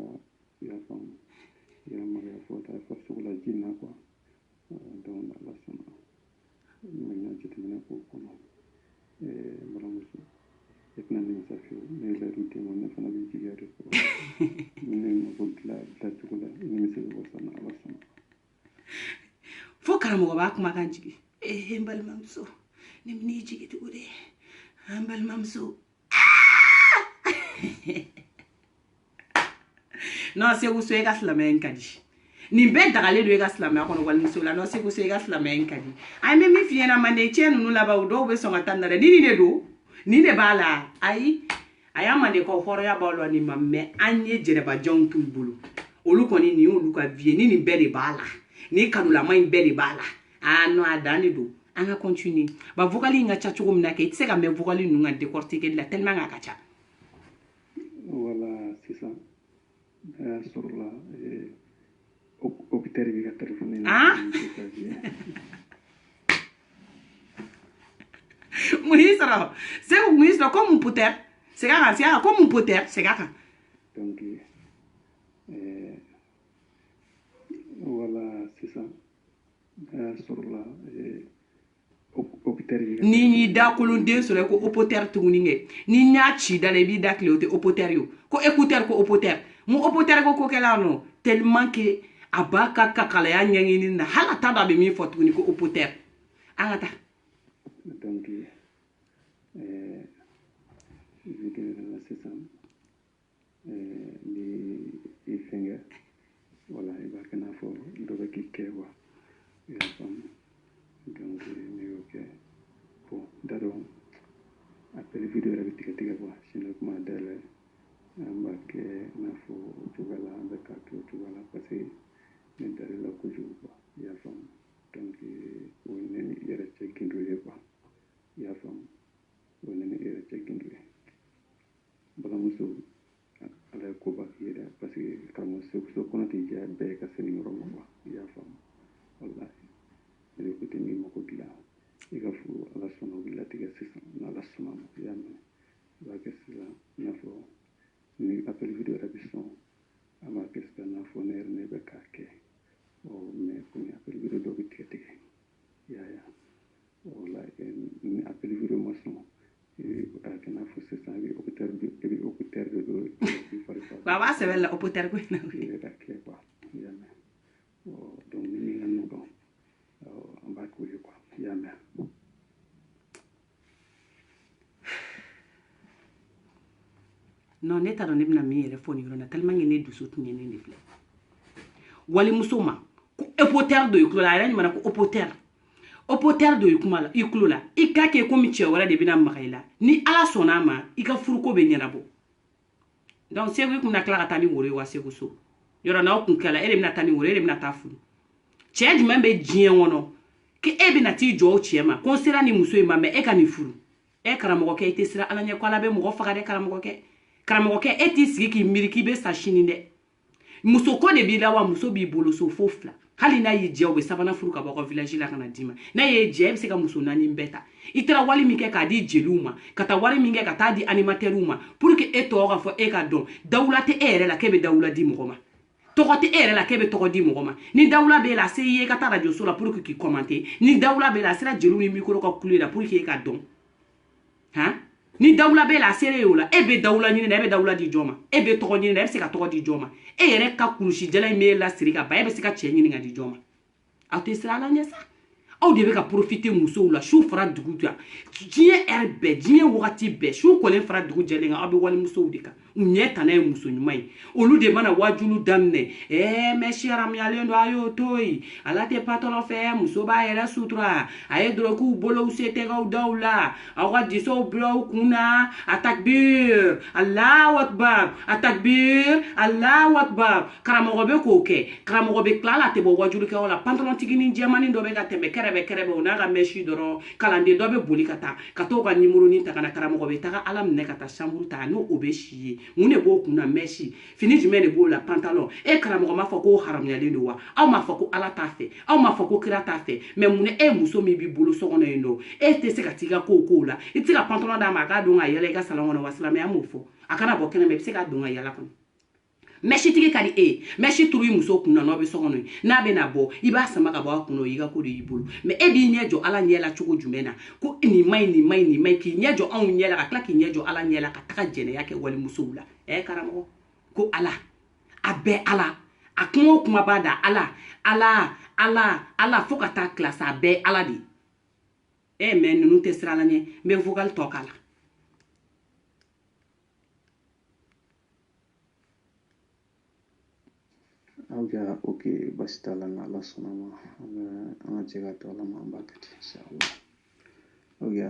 ya fam ya ma ya fo ta fa su la jinna ko don la sama mo ñu ci tena ko ko mala musu etna ni sa fi ne la rute mo ne fana bi jiya de ko ne mo ko la tu la ni mi se ko sana la sama fo karamo ba kuma kan jigi mbal mamso ni ni jigi to de mbal mamso non c'est vous soyez gaslamen kadi ni be dagale do gaslamen ko no wal musola non c'est vous soyez gaslamen kadi ay me mi fiena mande tienu nu la ba do be so ngata na ni ne do ni ne bala ay aya mande ko horoya balo ni mamme anye jereba jontu bulu olu koni ni olu ka vie ni bere bala ni kadula mai bere bala no adani do anga continue ba vocali nga cha chugo mna ke tse ka me vocali nu nga décortiquer la tellement nga kacha voilà c'est ça sur la hôpital bi ka téléphone Muhisra, c'est un muhisra comme un poter. C'est comme un poter, c'est ça. Donc, voilà, c'est ça. Sur la hôpital. Ni da kolonde sur le opoter tuninge. Ni nya chi da le bi da cléoté opoter yo. Ko écouter ko opoter. Mu opoter ko kela no tellement que abaka kakala ya nyangini na hala tada be mi fotu ni ko opoter. Angata. Donc, c'est ça. Les fingers, voilà, il va qu'on a fait de qui voit. Donc, ok. Bon, d'abord, après la vidéo, la vidéo, tu vois, je ne sais pas d'elle. Que n'a faut tu vas là avec tu vas là parce que n'intérêt là que je vois. Il y a femme. Donc, on est il y a check-in quoi. Il y a femme. On est il y a check-in. Bala muso ala ko ba yeda parce que comme so kono ti ja be ka seni numéro mo ya fam wallahi ele ko tini mo ko gila e ga fu ala sono gila ti ga sisa na ala sono ya me ba ke sila na fo ni appel video rabison ama ke sta na fo ner ne be ka ke o me ko ni appel video do bi ti ya wallahi ni appel video mo sono kana fo se sa bi hôpital de baba se bella hôpital ko na quoi yame donc ni ngano do amba ko quoi yame non ne taro ne bina mi yere foni yoro na tellement ngene du sotu ngene ne fle wali musoma ko hôpital do yuko la rani mana ko hôpital do yukuma la ikulo la ikake ko mi che wala de bina makaila ni ala sona ma ika furuko be nyana bo donc c'est que na kala tani wore wa seko so yoro na okun kala ele bina tani wore ele bina ta furu che di membe jien wono ke e bina ti jo che ma konsera ni muso ma me e ka ni furu e karamo ke ite sira ala nya kwala be mo faga de karamo ke e ti sigi ki miriki be sa shini de muso ko de bi la wa muso bi bolo so fofla hali na yi je o be sabana furu ka bako village la kana dima na ye je be se ka muso nani mbeta itara wali mi ke ka di jeluma kata wali mi ke ka ta di animateuruma pour que e to ga fo e ka don dawla te ere la kebe dawla di mo ma to ko te ere la kebe to ko di mo ma ni dawla be la se ye ka ta radio so la pour que ki commenter ni dawla be la sera jelu ni micro ka kulu la pour que e ka don ha ni dawla be la sere yo la e be dawla ni na e be dawla di joma e be to ko ni na e be se ka to ko di joma e ere ka kulushi jela me la siri ka ba e be se ka che ni nga di joma a te sera la nyesa aw de be ka profiter muso la chou fara dugu ja diɲɛ heure bɛɛ diɲɛ wagati bɛɛ su kolen fara dugu jɛlen aw be wali musow de kan u ɲɛ tana ye muso ɲuman ye olu de mana wajulu daminɛ mɛ siyaramuyalen do a y'o to yen ala tɛ patɔrɔn fɛ muso b'a yɛrɛ sutura a ye dɔrɔkiw bolow se tɛgɛw daw la aw ka disow bila aw kun na a takbir allahu akbar a takbir allahu akbar karamɔgɔ be k'o kɛ karamɔgɔ be tila ala tɛ bɔ wajulukɛw la pantalon tiginin jɛmanin dɔ bɛ ka tɛmɛ kɛrɛbɛ o n'a ka mɛsi dɔrɔn kalanden dɔ bɛ boli ka taa ka t'o ka nimoro ni ta ka na karamɔgɔ bɛ taga ala minɛ ka taa chambre ta n'o o bɛ si ye mun de b'o kunna mɛsi fini jumɛn de b'o la pantalon e karamɔgɔ m'a fɔ k'o haramuyalen don wa aw m'a fɔ ko ala t'a fɛ aw m'a fɔ ko kira t'a fɛ mɛ mun e muso min b'i bolo so kɔnɔ yen nɔ e tɛ se ka t'i ka kow la i tɛ se ka pantalon d'a ma a k'a don ka yɛlɛ i ka salon kɔnɔ wa silamɛya m'o fɔ a kana bɔ kɛnɛ ma i bɛ se ka don ka yala kɔnɔ mɛsi tigi ka di e mɛsi turu i muso kunna n'aw bɛ so kɔnɔ n'a bɛ na bɔ i b'a sama ka bɔ a kunna o y'i ka ko de y'i bolo mɛ e b'i ɲɛ jɔ ala ɲɛ la cogo jumɛn na ko nin ma ɲi nin ma ɲi nin ma ɲi k'i ɲɛ jɔ anw ɲɛ la ka tila k'i ɲɛ jɔ ala ɲɛ la ka taga jɛnɛya kɛ walimusow la karamɔgɔ ko ala a bɛɛ ala a kuma o kuma b'a da ala ala ala ala fo ka taa kilasi a bɛɛ ala de mɛ ninnu tɛ sira la ɲɛ n bɛ vocal tɔ k'a la Auja oke basta la na la sonama ana jega to la ma bakati inshallah oya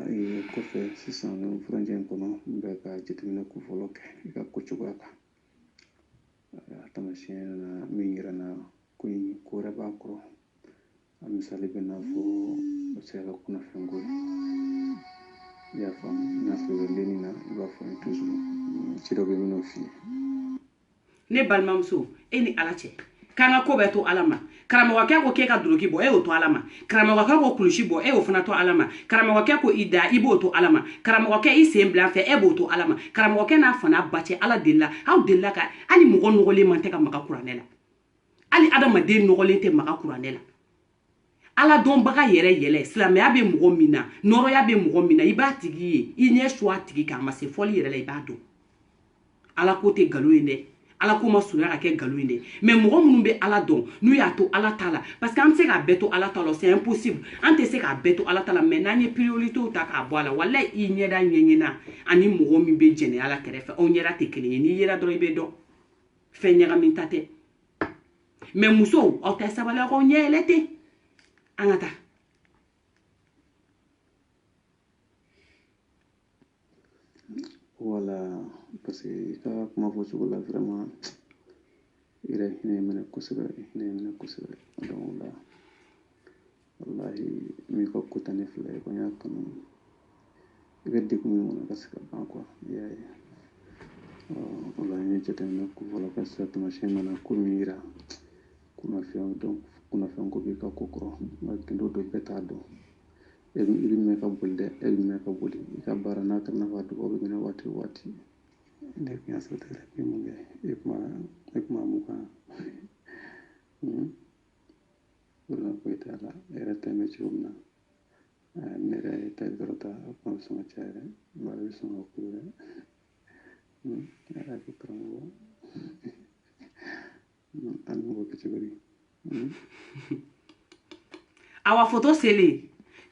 kɔfɛ sisan ni furancɛ in kɔnɔ n bɛ ka jateminɛ kun fɔlɔ kɛ I ka ko cogoya kan a tamasiyɛn na min yira n na ko in ko wɛrɛ b'a kɔrɔ a misali bɛ n'a fɔ a bɛ se ka kɛ kunnafɛnko ye I y'a faamu n'a sɔrɔ i bɛ lenni na I b'a fɔ n ye toujours ci dɔ bɛ yen n bɛn'o f'i ye ne balimamuso e ni ala cɛ k'an ka ko bɛɛ to ala ma karamɔgɔkɛ ko k'e ka duloki bɔ e y'o to ala ma karamɔgɔkɛ ko kulusi bɔ e y'o fana to ala ma karamɔgɔkɛ ko I da I b'o to ala ma karamɔgɔkɛ I sen bila fɛ e b'o to ala ma karamɔgɔkɛ n'a fana ba cɛ ala delila aw delila ka hali mɔgɔ nɔgɔlen man tɛ ka maga kuranɛ la hali adamaden nɔgɔlen tɛ maga kuranɛ la ala dɔnbaga yɛrɛ yɛlɛ silamɛya bɛ mɔgɔ min na nɔrɔya bɛ mɔgɔ min na I b'a tigi ye I ɲɛ su a tigi kan a ma se fɔli yɛrɛ la I b'a dɔn ala ko tɛ nkalon ye dɛ ala ko ma surunya ka kɛ nkalon ye dɛ mais mɔgɔ minnu bɛ ala dɔn n'u y'a to ala ta la parce que an tɛ se k'a bɛɛ to ala ta la c'est impossible an tɛ se k'a bɛɛ to ala ta la mais n'an ye priorités ta k'a bɔ a la walahi I ɲɛda ɲɛɲina ani mɔgɔ min bɛ jɛnɛ ala kɛrɛfɛ aw ɲɛda tɛ kelen ye n'i yera dɔrɔn I bɛ dɔn fɛn ɲagamin ta tɛ mais musow aw tɛ sabali aw k'aw ɲɛ yɛlɛ ten an ka taa Voilà, parce que I ka kuma fɔ cogo la vraiment I yɛrɛ hinɛ minɛ kosɛbɛ donc o la wallahi min ka ko tɛ ne fila ye ko n y'a kanu I bɛ degun min kɔnɔ ka se ka ban quoi I y'a ye o la n ye jateminɛ kun fɔlɔ kɛ sisan tamasiyɛn nana ko min yira kunnafɛnko b'i ka ko kɔrɔ nka gindo dɔ bɛɛ t'a dɔn I bɛ mɛn ka boli dɛ e bɛ mɛn ka boli I ka baara n'a kɛra n'a fɔ a dugawu bɛ minɛ waati o waati ne kun y'a sɔrɔ tɛ min mun kɛ e kuma mun kan o la foyi t'a la e yɛrɛ ta bɛ cogo min na ne yɛrɛ ta dɔrɔn ta kuma bɛ sɔn ka caya dɛ baara bɛ sɔn ka kulu dɛ e yɛrɛ ko karamɔgɔ ani mɔgɔ kɛ cogo di awa foto selen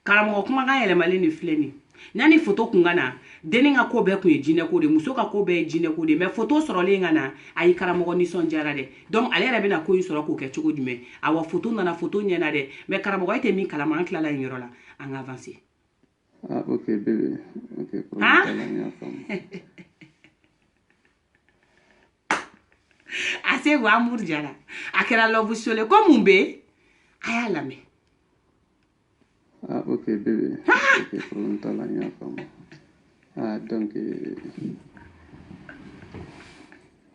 karamɔgɔ kumakan yɛlɛmalen de filɛ nin yanni foto kun ka na denni ka ko bɛɛ kun ye jinɛ ko de muso ka ko bɛɛ ye jinɛ ko de mais foto sɔrɔlen ka na ayi karamɔgɔ nisɔndiyara dɛ donc ale yɛrɛ bɛna ko in sɔrɔ k'o kɛ cogo jumɛn awa foto nana foto ɲɛna dɛ mais karamɔgɔ e tɛ min kalama an tilala yen yɔrɔ la an ka avancer ok bébé ok problème t'a la n y'a faamu a se ko amour jara a kɛra love sole ko mun bɛ a y'a lamɛn ok bébé ok problème t'a la n y'a faamu donc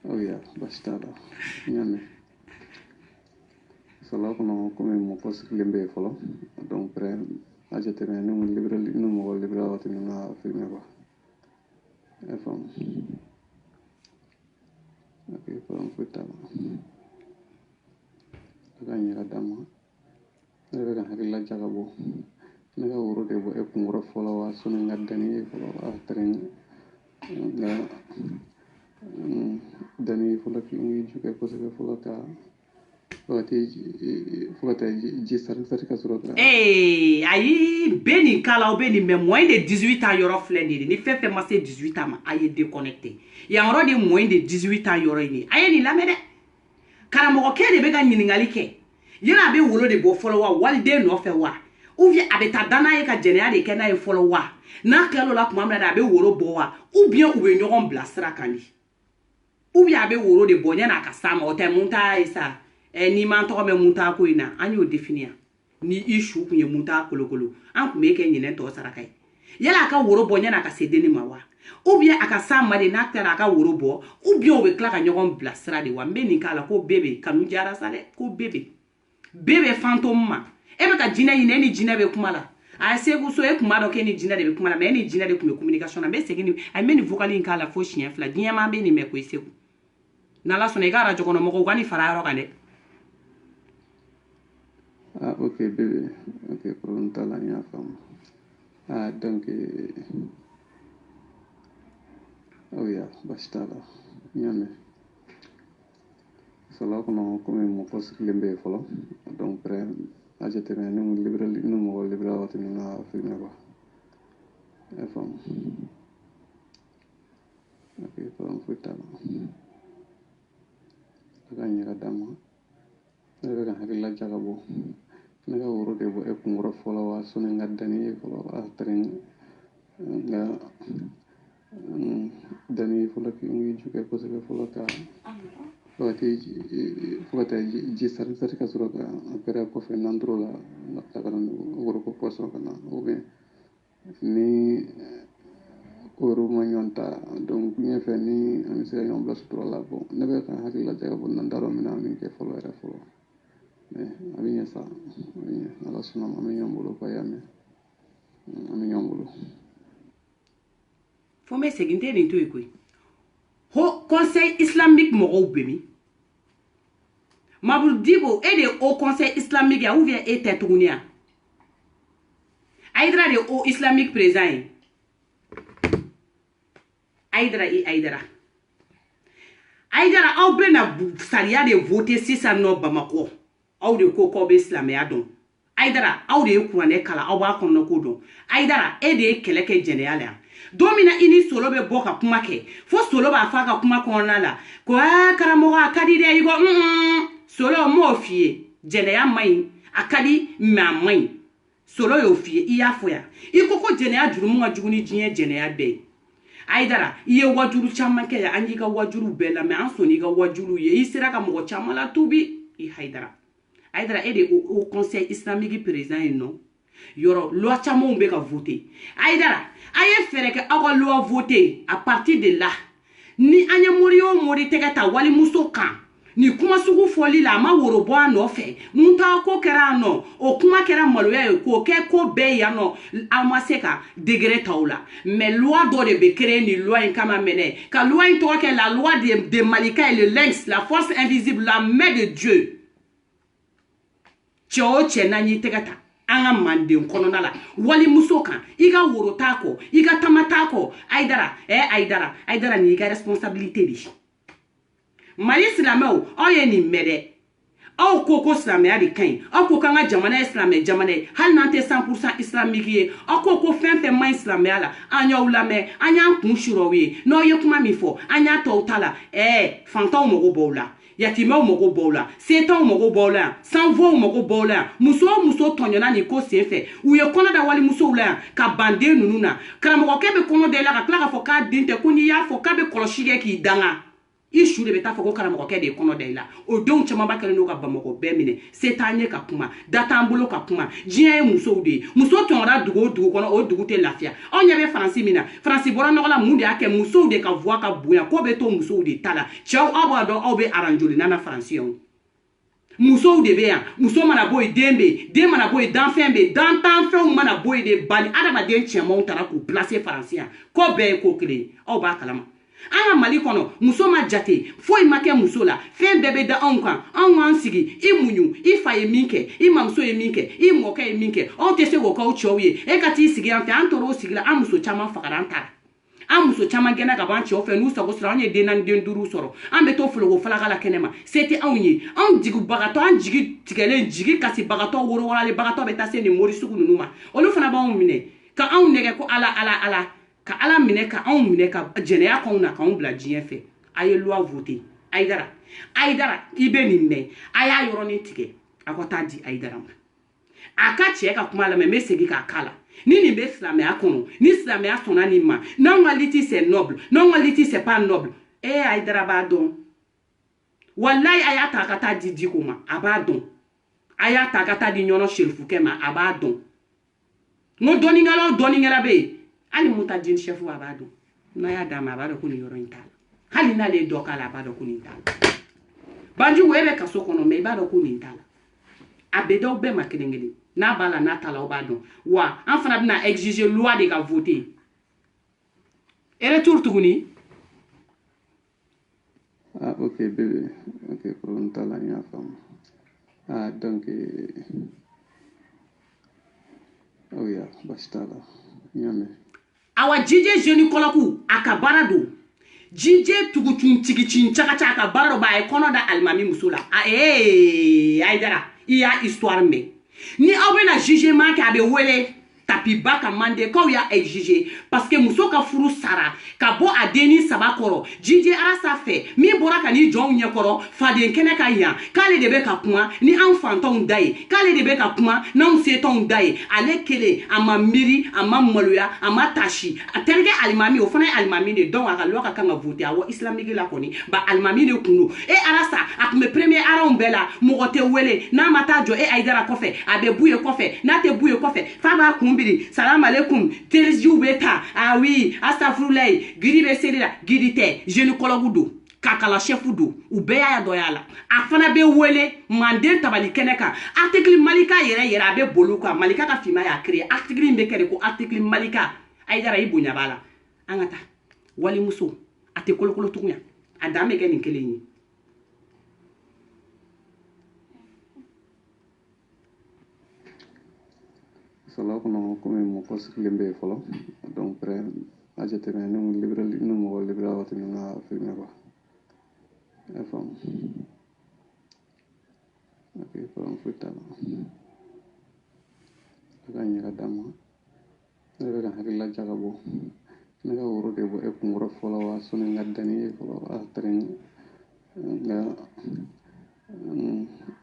oya basi t'a la n y'a mɛn sala kɔnɔ komi mɔgɔ sigilen bɛ yen fɔlɔ donc après a jateminɛ ni mɔgɔ libéral waati min ka filmé quoi i y'a faamu ok problème foyi t'a la a ka ɲɛ ka d'a ma ne bɛ ka hakilila jaga bɔ ne ka woro de bɔ e kunkɔrɔ fɔlɔ wa sɔnni n ka danni ye fɔlɔ a tɛrɛ nka danni fɔlɔ k'i ju kɛ kosɛbɛ fɔlɔ ka fo ka taa ji sari ka sɔrɔ ka ayi bɛɛ nin kala aw bɛ nin mais moins de 18 ans yɔrɔ filɛ nin ye ni fɛn fɛn ma se 18 ans ma a ye déconnecté yan yɔrɔ de moins de 18 ans yɔrɔ ye a ye nin lamɛn dɛ karamɔgɔkɛ de bɛ ka ɲininkali kɛ yala a bɛ wolo de bɔ fɔlɔ wa waliden nɔfɛ wa ou bien a bɛ taa da n'a ye ka jɛnɛya de kɛ n'a ye fɔlɔ wa n'a tilal'o la tuma min na a bɛ woro bɔ wa ou bien u bɛ ɲɔgɔn bila sira kan di ou bien a bɛ woro de bɔ yanni a ka s'a ma o tɛ mun t'a ye sa n'i m'an tɔgɔ mɛn mun t'a ko in na an y'o définir ni i su kun ye mun t'a kolokolo an kun b'e kɛ ɲinɛ tɔ saraka ye yala a ka woro bɔ yanni a ka se denni ma wa ou bien a ka s'a ma de n'a kɛra a ka woro bɔ ou bien u bɛ tila ka ɲɔgɔn bila sira de wa n bɛ nin k'a la ko bebe kanu diyara sa dɛ ko bebe fantôme ma e bɛ ka jinɛ ɲini e ni jinɛ bɛ kuma la a segu so e kun b'a dɔn k'e ni jinɛ de bɛ kuma la mais e ni jinɛ de kun bɛ communication na n bɛ segin a bɛ nin vocal in k'a la fo siɲɛ 2 diɲɛ maa bɛ nin mɛn ko i segu n'ala sɔnna i ka radio kɔnɔ mɔgɔw ka nin fara yɔrɔ kan dɛ ok bébé ok problème t'a la n y'a faamu donc oya basi t'a la n y'a mɛn sala kɔnɔ komi mɔgɔ sigilen bɛ yen fɔlɔ donc après a jateminɛ ni mɔgɔ libéral waati min ka filmé quoi i y'a faamu ok problème foyi t'a la a ka ɲɛ ka d'a ma ne bɛ ka hakilila jaga bɔ ne ka woro de bɔ e kunkɔrɔ fɔlɔ wa sɔnni n ka danni ye fɔlɔ a tɛrɛ nga dani fula ki ngi juke ko se fula ka wakati fukata ji sari ka sura ka opera ko fe nandro la tagaran woro ko poso kana obe ni oro manyonta donc ni fe ni ami se yon bla sutura la bo ne be ka hakila jaga bon nandaro mina min ke folo era folo ami ya sa ami ala suna ami yambulo pa yame ami yambulo fo me seginte ni to ikoy ho conseil islamique mo bemi Maboul Dibo est de haut conseil islamique ya ou bien était tournia Aïdra de haut islamique présent Aïdra au bena salia de voter 600 no Bamako au de koko be islamia don Aïdra au de kurane kala au ba kono ko don Aïdra est de keleke général domina ini solo be boka kuma ke fo solo ba fa ka kuma kona la ko karamo akadi de yugo solo mo fie jeneya mai akadi ma mai solo yo fie iya foya ikoko jeneya jurumu nga juguni jinye jeneya be Aïdara iye wajuru chama ke ya anyi ka wajuru be la me ansoni ka wajuru ye isira ka mo chama la tubi I Aïdara ede au conseil islamique président non yoro loi chama umbe ka voter Aïdara aye fere ke awa loi voter à partir de là ni anya mori tegata wali muso kan ni kuma sugu foli la ma woro bo anofe munta ko kera no o kuma kera maloya ko ke ko be ya no amaseka degré taula mais loi do de be créer ni loi kama mene ka loi to ke la loi de Malika et le lynx la force invisible la main de Dieu cho chenani tegata anga mande konona la wali musoka iga woro tako iga tamatako Aïdara ni ga responsabilité bi Mali Islamao, oye ni mede. Au koko Islamia di kain. Au koko nga jamana Islamia jamana. Hal nante 100% islamique. Au koko fin ma Islamia la. Anya ulame, anya kunshurawi. No ye kuma mifo. Anya totala. Fanta o mogo bola. Yatima o mogo bola. Setan o mogo bola. Sanvo o mogo bola. Muso tonyona ni ko sefe. Ou ye kona da wali muso ula. Ka bande nununa. Kramoko kebe kono de la. Ka klaka foka dinte. Kuni ya foka be koloshige ki danga. Ishu de beta foko karamoko ke de kono de la o don chama ba kele no ka bamako be mine setanye ka kuma datambulo ka kuma jien muso de muso tonra dugo kono o dugu te lafia onya be franci mina franci bora no la munde ake muso de ka voix ka buya ko be to muso de tala chaw abado o be arranjoli nana franci on muso de be ya muso mana boy dembe de mana boy danfembe dantanfem mana boy de bali adama de chemo tara ku placer francien ko be ko kle o ba kalama Anga Mali kono muso ma jate foi make muso la fen bebe da onkan an sigi I munyu I faye minke I mamso ye minke I moke ye minke on te se go ka uchowie e ka ti sigi an fe an toro sigi la an muso chama fakaranta an muso chama gena ga ban chi ofe nu so go sra onye de nan den duru soro an be to fulo go fala gala kenema c'était anyi an jigu bagato an jigi tigele jigi kasi bagato woro wala le bagato be tase ni mori sugu numa olu fana ba on mine ka an nege ko ala ka ala mine ka an mine ka jeneya ko na ka on bla jien fe aye loi voter Aïdara ibe ni me aya yoro ni tike akota di Aïdara ma aka che ka kuma la me segi ka kala ni be islamia kono ni islamia sona ni ma normality c'est noble normality c'est pas noble Aïdara ba don wallahi aya ta kata di kuma abadon aya ta kata di nyono shelfu kema abadon no doningala be ani muta jin chefu abado na ya dama abado kuni yoro intala hali na le dokala abado kuni intala banju webe kaso kono me abado kuni intala abedo be makelengeli na bala na tala obado wa en fana bina exiger loi de ka voter et retour tuguni ok bébé ok pour intala ya fam donc oh ya bastala nyame awa jije jeune kolaku akabara do jije tuguchun tigichin chakacha akabara do ba e kono da almami musula Aïdara iya histoire me ni awbe na jugement ka be wele tapi ba ka mande kaw y'a exigé parce que muso ka furu sara ka bɔ a denni 3 kɔrɔ jiji arasa fɛ min bɔra ka ni jɔnw ɲɛkɔrɔ faden kɛnɛ ka yan k'ale de bɛ ka kuma ni an fantanw da ye k'ale de bɛ ka kuma n'anw setɔnw da ye ale kelen a ma miiri a ma maloya a ma tasi a terikɛ alimami o fana ye alimami de donc a ka loi ka kan ka voter awɔ islamique la kɔni ba alimami de kun don arasa a tun bɛ premier aranw bɛɛ la mɔgɔ tɛ wele n'a ma taa jɔ Aïdara kɔfɛ a bɛ bu ye kɔfɛ n'a tɛ bu ye kɔfɛ fa b'a kunbiri salam aleikum terisiw bɛ taa ah oui astafurulayi giri bɛ seli la giri tɛ gynécologue don kakala chef don u bɛɛ y'a dɔya la a fana bɛ wele manden tabali kɛnɛ kan article malika yɛrɛ a bɛ boli kan malika ka fima y'a créé article in bɛ kɛ de ko article malika Aïdara i bonya b'a la an ka taa walimuso a tɛ kolokolo tugun a dan bɛ kɛ nin kelen ye. Sala kono comme mo ko siklembe folo donc pre ajete ne no liberal no mo liberal wati na filme ba fam ok fam futa ganya kadama ne ga hakilla jaga bo ne ga woro de bo e ko ngoro folo wa sunu ngaddani folo a tren nga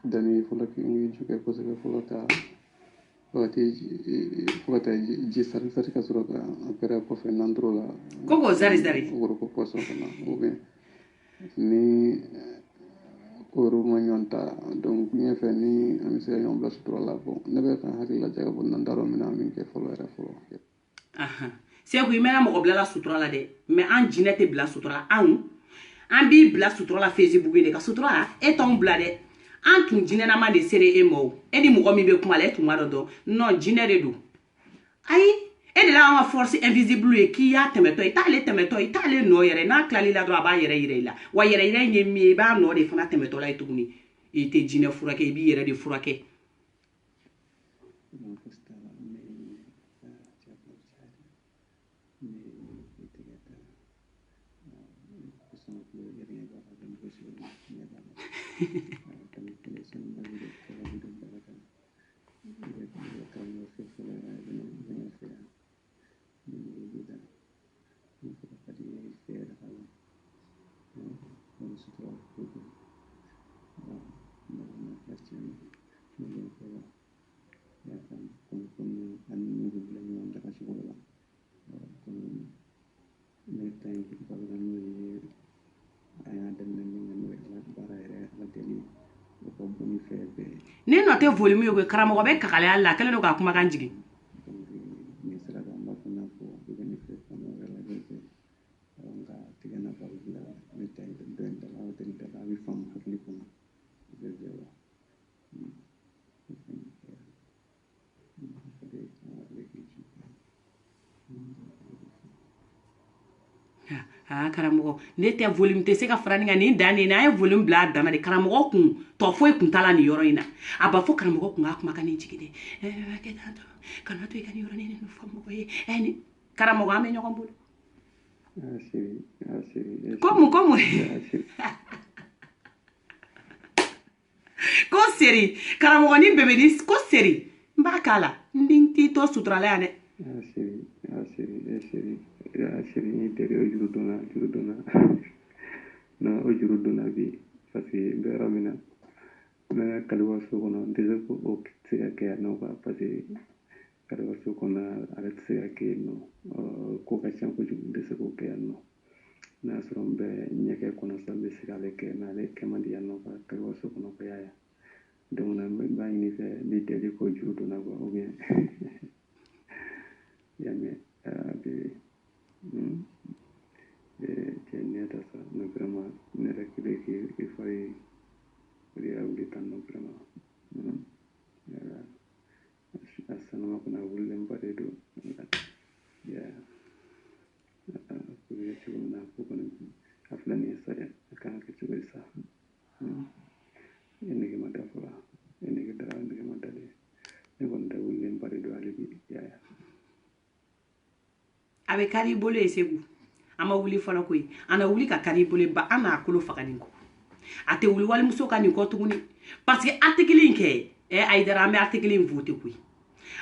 dani folo ki ngi juke ko se folo ta Fugata ji sari ka sɔrɔ ka opérer kɔfɛ n'an tor'o la. Ko k'o zari. Woro ko poisson kɔnɔ ou bien ni oro ma ɲɔgɔn ta donc ɲɛfɛ ni an bɛ se ka ɲɔgɔn bila sutura la bon ne bɛ ka hakili lajɛ ko n'an taara min na min kɛ fɔlɔ yɛrɛ fɔlɔ. Seku i mɛnna mɔgɔ bilala sutura la dɛ mais an jinɛ tɛ bila sutura an b'i bila sutura la Facebook de ka sutura la e t'anw bila dɛ. An tun jinɛnama de sere e ma o e ni mɔgɔ min bɛ kuma la e tun b'a dɔn non jinɛ de don ayi e de la an ka force invisible ye k'i y'a tɛmɛtɔ i t'ale tɛmɛtɔ i t'ale nɔ yɛrɛ n'a tilali la dɔrɔn a b'a yɛrɛ yira i la wa yɛrɛ yira in ye min ye i b'a nɔ de fana tɛmɛtɔ la ye tuguni i tɛ jinɛ furakɛ i b'i yɛrɛ de furakɛ. Ne nɔ tɛ volume ye koyi karamɔgɔ bɛ kakalaya la kɛlen don k'a kumakan jigin. Karamɔgɔ ne tɛ volume tɛ se ka fara nin kan nin dan de n'an ye volume bila a dama de karamɔgɔ kun tɔ foyi kun t'a la nin yɔrɔ in na a b'a fɔ karamɔgɔ kun k'a kumakan nin jigin de kana to i ka nin yɔrɔ nin fɔ mɔgɔ ye ni karamɔgɔ an bɛ ɲɔgɔn bolo. Komu ko seri karamɔgɔ ni bɛbɛ ni ko seri n b'a k'a la n t'i to suturala yan dɛ. Seri ni tere o juru donna na o juru donna bi parce que n bɛ yɔrɔ min na n bɛ kaliwaso kɔnɔ n tɛ se ko o tɛ se ka kɛ yan nɔ parce que kaliwaso kɔnɔ ale tɛ se ka kɛ yen nɔ ko ka ca kojugu n tɛ se k'o kɛ yan nɔ n'a y'a sɔrɔ n bɛ ɲɛgɛn kɔnɔ sisan n bɛ se k'ale kɛ mais ale kɛ man di yan nɔ kaliwaso kɔnɔ ko y'a donc n b'a ɲini fɛ n bɛ deli k'o juru donna quoi ou bien y'a mɛn bi. Neta sa no vraiment nera che fai riauli tanno vraiment asana kuna wulen paredo ya kuya chuna kokon aflani sa kan ke chuisa ene ke mata fora ene ke dara ene ke mata de ne gonda wulen paredo alibi ya abe kari bolo esegu ama wuli fana koyi ana wuli ka kari bolo ba ana kolo faga nin ko ate wuli wali muso ka nin ko tuguni parce que article in ke Aïdara an bɛ article in voter koyi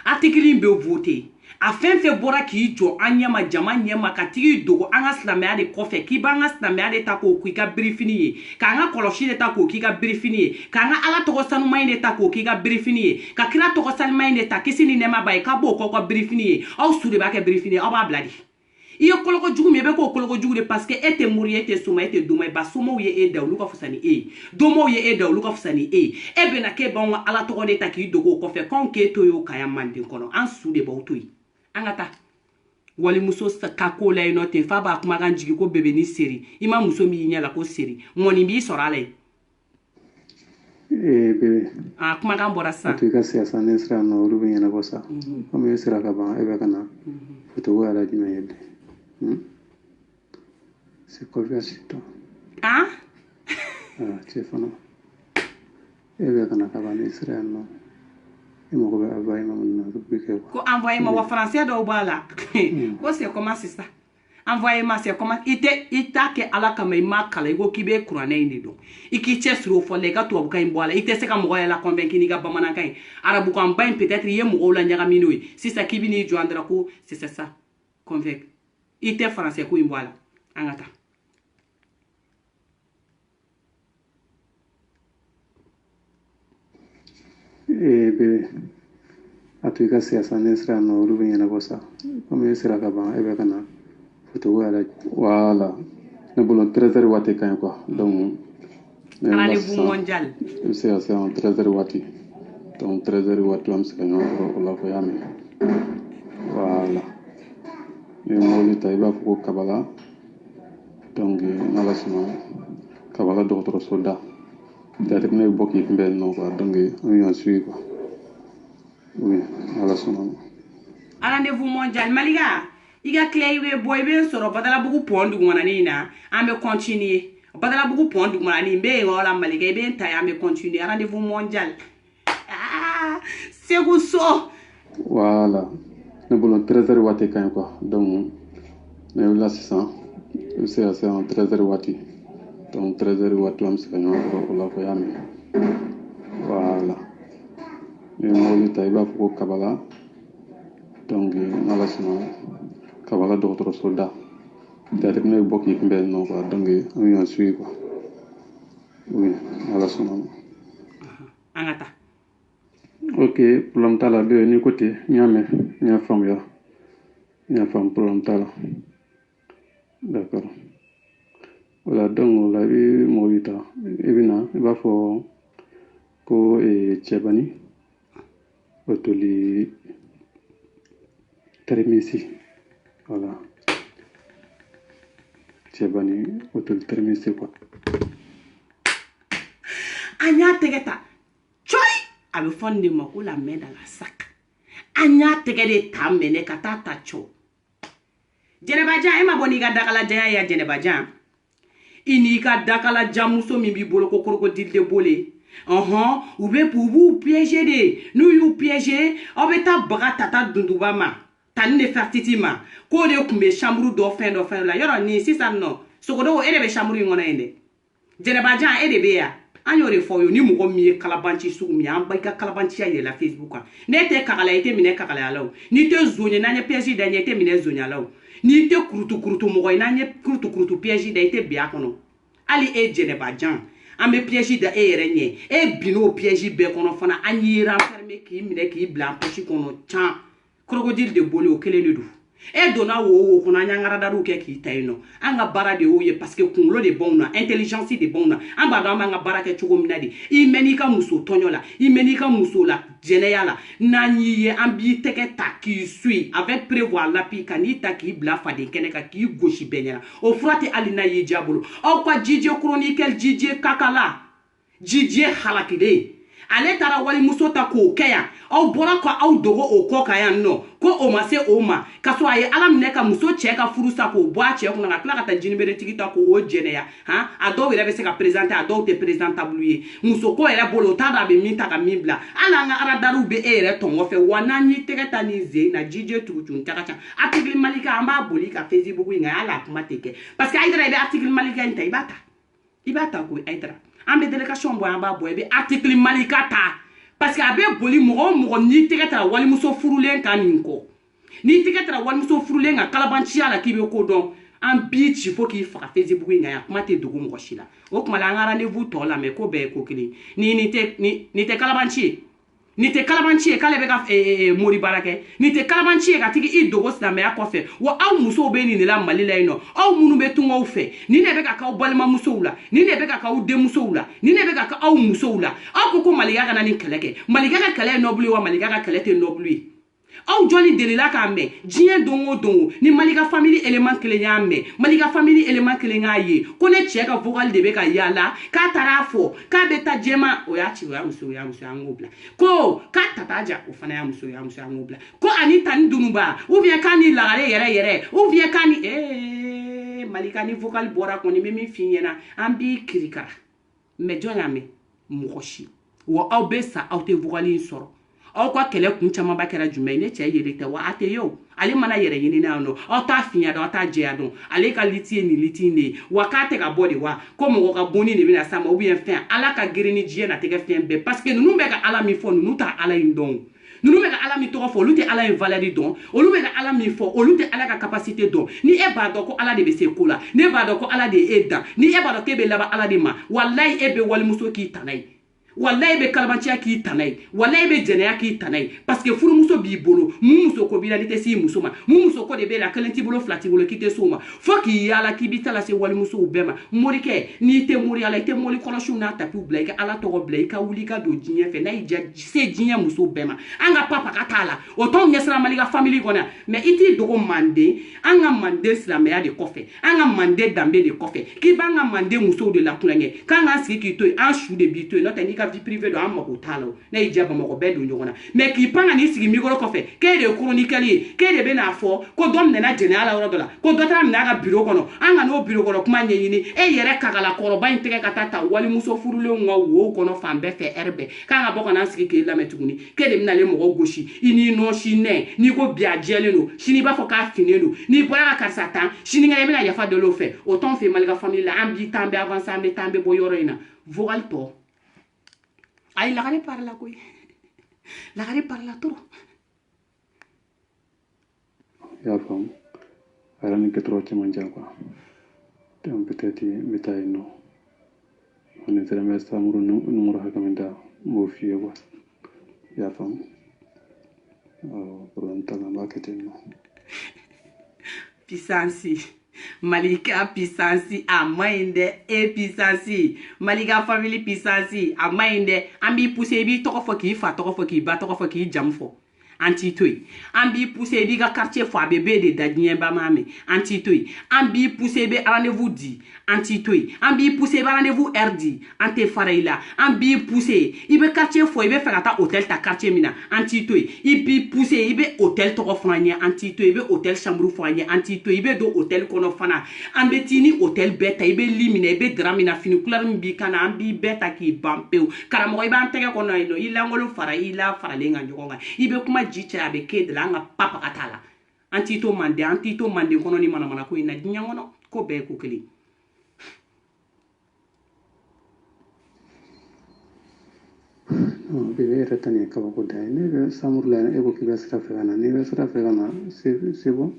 article be voter a fɛn fɛn bɔra k'i jɔ an ɲɛma jama ɲɛma ka tigi dogo an ka silamɛya de kɔfɛ k'i b'an ka silamɛya de ta k'o k'i ka birifini ye k'an ka kɔlɔsi de ta k'o k'i ka birifini ye k'an ka ala tɔgɔ sanuman de ta k'o k'i ka birifini ye ka kira tɔgɔ sanuman de ta kisi ni nɛɛma b'a ye k'a b'o k'aw ka birifini ye aw su de b'a kɛ birifini ye aw b'a bila di i ye koloko jugu min i bɛ k'o koloko jugu de parce que e tɛ mori e tɛ soma e tɛ doma ye ba somaw ye e da olu ka fisa ni e ye domaw ye e da olu ka fisa ni e ye e bɛna k'e b'anw ka ala tɔgɔ de ta k'i dogo o kɔfɛ k'anw k'e to y'o kaya manden kɔnɔ an su de b'aw to yen an ka taa walimuso ka ko la yen nɔ ten f'a b'a kumakan jigi ko bebe ni seri i ma muso min y'i ɲɛ la ko seri mɔni b'i sɔrɔ a la yen bebe kumakan bɔra sisan to i ka siyasa ne sira nɔ olu bɛ ɲɛnabɔ sa komi e sera ka ban e bɛ ka na fotogo ala jumɛn ye bilen c'est confiance toi cɛ fana e bɛ ka na ka ban ne sira yan nɔ e mago bɛ envoyer ma mun na bɛ kɛ ko envoyer ma wa français dɔw b'a la ko c'est comment c'est ça envoyer ma c'est comment i t'a kɛ ala kama i m'a kala i ko k'i bɛ kuranɛ in de dɔn i k'i cɛ siri o fɔli la i ka tubabukan in bɔ a la i tɛ se ka mɔgɔ yɛrɛ la convaincre n'i ka bamanankan in arabukan ba in peut-être i ye mɔgɔw la ɲagami n'o ye sisan k'i bɛ n'i jɔ an dara ko c'est ça convaincre i tɛ français ko in bɔ a la an ka taa bebe a to i ka siyasa ne sira nɔ olu bɛ ɲɛnabɔ sa komi e sera ka ban e bɛ ka na fotogo ala voilà ne bolo 13h waati ka ɲi quoi donc rendez-vous mondial i bɛ se ka se 13h waati donc 13h waati an bɛ se ka ɲɔgɔn sɔrɔ o la fɔ y'a mɛn voilà ni mobili ta i b'a fɔ ko kabala donc n'ala sɔnna kabala dɔgɔtɔrɔso da peut-être ne bɛ bɔ k'i kunbɛn nɔ quoi donc on y en suit quoi oui n'ala sɔnna rendez-vous mondial Malika i ka tila i bɛ bɔ i bɛ sɔrɔ Badalabugu pont dugumananin na an bɛ continuer Badalabugu pont dugumananin n bɛ yen yɔrɔ la Malika i bɛ n ta ye an bɛ continuer rendez-vous mondial Segu so voilà ne bolo 13h waati ka ɲi quoi donc ne wulila sisan i bɛ se ka se 13h waati donc 13h waati an bɛ se ka ɲɔgɔn sɔrɔ o la fɔ y'a mɛn voilà ni mobili ta i b'a fɔ ko kabala donc n'ala sɔnna kabala dɔgɔtɔrɔso da peut-être ne bɛ bɔ k'i kunbɛn nɔ quoi donc on y en suit quoi oui n'ala sɔnna an ka taa ok problème t'a la bɛ n'i ko ten n y'a mɛn n y'a faamuya n y'a faamu problème t'a la d'accord voilà donc o la i bɛ mobili ta i bɛ na i b'a fɔ ko cɛbani o toli termisi voilà cɛbani o toli termisi quoi an y'a tɛgɛ ta coyi a bɛ fɔ nin de ma ko la main dans la sac an y'a tɛgɛ de ta minɛ ka taa ta cɔ jɛnɛbajan e ma bɔ n'i ka dakalajanya ye jɛnɛbajan i n'i ka dakalajan muso min b'i bolo ko krokodil de bole u b'u piéger de n'u y'u piéger aw bɛ taa baga tata dunduba ma tani de Fertiti ma k'o de tun bɛ chambre dɔ fɛn dɔ la yɔrɔ nin sisan nɔ sogodogo e de bɛ chambre in kɔnɔ yen dɛ jɛnɛbajan e de bɛ yan an y'o de fɔ ni mɔgɔ min ye kalabanci sugu min an ba i ka kalabanciya yɛlɛla Facebook kan n'e tɛ kagala i tɛ minɛ kagalaya la o n'i tɛ zonye n'an ye piège da ɲɛ i tɛ minɛ zonya la o n'i tɛ kurutu mɔgɔ ye n'an ye kurutu piège da i tɛ bi a kɔnɔ hali e jɛnɛbajan an bɛ piège da e yɛrɛ ɲɛ e bin'o piège bɛɛ kɔnɔ fana an y'i renfermer k'i minɛ k'i bila poche kɔnɔ can krokodil de boli o kelen de don e donna wo kɔnɔ an y'an ka radariw kɛ k'i ta yen nɔ an ka baara de y'o ye parce que kunkolo de b'anw na intelligence de b'anw na an b'a dɔn an b'an ka baara kɛ cogo min na de i mɛn'i ka muso tɔɲɔ la i mɛn'i ka muso la jɛnɛya la n'an y'i ye an b'i tɛgɛ ta k'i suit avec prévoir l'appui ka n'i ta k'i bila faden kɛnɛ kan k'i gosi bɛɛ ɲɛna o fura tɛ hali n'a y'i diya bolo aw ka Djidje chroniqueur Djidje kakala Djidje halakilen ale taara walimuso ta k'o kɛ yan aw bɔra ka aw dogo o kɔ kan yan nɔ ko o ma se o ma ka sɔrɔ a ye ala minɛ ka muso cɛ ka furu sa k'o bɔ a cɛ kunna ka tila ka taa jiniberetigi ta k'o jɛnɛya a dɔw yɛrɛ bɛ se ka présenter a dɔw tɛ présentable ye muso ko yɛrɛ bolo o t'a dɔn a bɛ min ta ka min bila hali an ka aradariw bɛ e yɛrɛ tɔngɔ fɛ wa n'an y'i tɛgɛ ta ni zen na Djidje tugucun ta ka ca article Malika an b'a boli ka Facebook in kan hali a kuma tɛ kɛ parce que Aïdara i bɛ article Malika in ta i b'a ta koyi Aïdara an bɛ délégation bɔ an b'a bɔ i bɛ article Malika ta parce que a bɛ boli mɔgɔ o mɔgɔ n'i tɛgɛ tara walimuso furulen kan nin kɔ n'i tɛgɛ tara walimuso furulen kan kalabanciya la k'i bɛ ko dɔn an b'i ci fo k'i faga Facebook in kan yan kuma tɛ dogo mɔgɔ si la o tuma la an ka rendez-vous tɔ lamɛn ko bɛɛ ye ko kelen ni tɛ kalabanci ye ni tɛ kalabanci ye k'ale bɛ ka mori baara kɛ ni tɛ kalabanci ye ka tigi i dogo silamɛya kɔfɛ wa aw musow bɛ nin de la Mali la yen nɔ aw minnu bɛ tungaw fɛ ni ne bɛ ka k'aw balimamusow la ni ne bɛ ka k'aw denmusow la ni ne bɛ ka k'aw musow la aw ko Maliya kana nin kɛlɛ kɛ Maliya ka kɛlɛ ye noble ye wa Maliya ka kɛlɛ tɛ noble ye aw jɔnni delila k'a mɛn diɲɛ don o don ni Malika famille élément kelen y'a mɛn Malika famille élément kelen y'a ye ko ne cɛ ka vocal de bɛ ka yaala k'a taara fɔ k'a bɛ taa jɛma o y'a ci o y'a muso an k'o bila ko k'a tata ja o fana y'a muso an k'o bila ko ani tani dunuba ou bien k'a ni lagare yɛrɛ ou bien k'a ni Malika ni vocal bɔra kɔni bɛ min f'i ɲɛna an b'i kirikara mais jɔn y'a mɛn mɔgɔ si wa aw bɛ sa aw tɛ vocal in sɔrɔ aw ka kɛlɛ kun caman ba kɛra jumɛn ne cɛ yele tɛ wa a tɛ yo ale mana yɛrɛ ɲini na no aw t'a finya dɔn aw t'a jɛya dɔn ale ka liti ye ni liti de wa k'a tɛ ka bɔ de wa ko mɔgɔ ka bonni de bɛna sa ma ou bien fɛn ala ka girin ni diɲɛ na tɛ kɛ fɛn bɛɛ parce que ninnu bɛ ka ala min fɔ ninnu t'a ala in dɔn ninnu bɛ ka ala min tɔgɔ fɔ olu tɛ ala in valeur dɔn olu bɛ ka ala min fɔ olu tɛ ala ka capacité dɔn ni e b'a dɔn ko ala de bɛ se ko la ne b'a dɔn ko ala de ye e dan ni e b'a dɔn k'e bɛ laban ala de ma wallahi e bɛ walimuso k'i tana ye wallahi be kalabanciya k'i tana ye wallahi be jɛnɛya k'i tana ye parce que furumuso b'i bolo mun muso ko b'i la ni tɛ s'i muso ma mun muso ko de b'e la kelen t'i bolo fila t'i bolo k'i tɛ s'o ma fo k'i yaala k'i b'i ta lase walimusow bɛɛ ma morikɛ n'i tɛ moriya la i tɛ mori kɔlɔsiw n'a tapiw bila i ka ala tɔgɔ bila i ka wuli i ka don diɲɛ fɛ n'a y'i diya se diɲɛ muso bɛɛ ma an ka papa ka t'a la o t'anw ɲɛsira Malika famille kɔnɔ yan mais i t'i dogo Manden an ka Manden silamɛya de kɔfɛ an ka Manden danbe de kɔfɛ k'i b'an ka Manden musow de la kulonkɛ k'an k'an sigi k'i to yen an su de b'i to yen n'o tɛ n'i ka vie privée don an mako t'a la ne y'i diya Bamakɔ bɛɛ don ɲɔgɔn na mais k'i pan ka n'i sigi micro kɔfɛ k'e de ye chroniqueur ye k'e de bɛ n'a fɔ ko dɔ minɛna jɛnɛya la yɔrɔ dɔ la ko dɔ taara minɛ a ka bureau kɔnɔ an ka n'o bureau kɔnɔ kuma ɲɛɲini e yɛrɛ kagala kɔrɔba in tɛgɛ ka taa walimuso furulenw ka wo kɔnɔ fan bɛɛ fɛ heure bɛɛ k'an ka bɔ ka n'an sigi k'e lamɛn tuguni k'e de bɛna ale mɔgɔ gosi i n'i nɔsi nɛ n'i ko bi a jɛlen don sini i b'a fɔ k'a finnen don n'i bɔra ka karisa tan sinikɛnɛ i bɛna yafa deli o fɛ o t'anw fɛ Malika famille la an b'i tan an bɛ avancer an bɛ taa an bɛ bɔ yɔrɔ in na vocal tɔ ayi lagare parla koyi lagare parla trop ya fam ala ni ketro caman ja quoi donc peut-être métaille non on est vraiment ça numéro hakamenda mo fiye quoi ya fam pour un temps ma keteno puissance Malika puissance a mainde e puissance Malika family puissance a mainde an b'i pousser b'i tɔgɔ fɔ k'i fa tɔgɔ fɔ k'i ba tɔgɔ fɔ k'i jamu fɔ an t'i to yen an b'i pousser b'i ka quartier fɔ a bɛ bɛɛ de da diɲɛ ba ma mɛn an t'i to yen an b'i pousser bɛ rendez-vous di an t'i to yen an b'i pousser bɛ rendez-vous heure di an tɛ fara i la an b'i pousser i bɛ quartier fɔ i bɛ fɛ ka taa hôtel ta quartier min na an t'i to yen i b'i pousser i bɛ hôtel tɔgɔ fɔ an ye an t'i to yen i bɛ hôtel chambre fɔ an ye an t'i to yen i bɛ don hôtel kɔnɔ fana an bɛ t'i ni hôtel bɛɛ ta i bɛ lit minɛ i bɛ drap min na fini couleur min b'i kan na an b'i bɛɛ ta k'i ban pewu karamɔgɔ i b'an tɛgɛ kɔnɔ yen nɔ i lankolon fara i la faralen kan ɲɔgɔn kan i bɛ kuma ji cɛ a bɛ k'e de la an ka papa ka t'a la an t'i to Manden an t'i to Manden kɔnɔ ni manamana ko in na diɲɛ kɔnɔ ko bɛɛ ye ko kelen bebe retani kabako dai ne be samurla ne ego kiba sira fegana ne be sira fegana c'est bon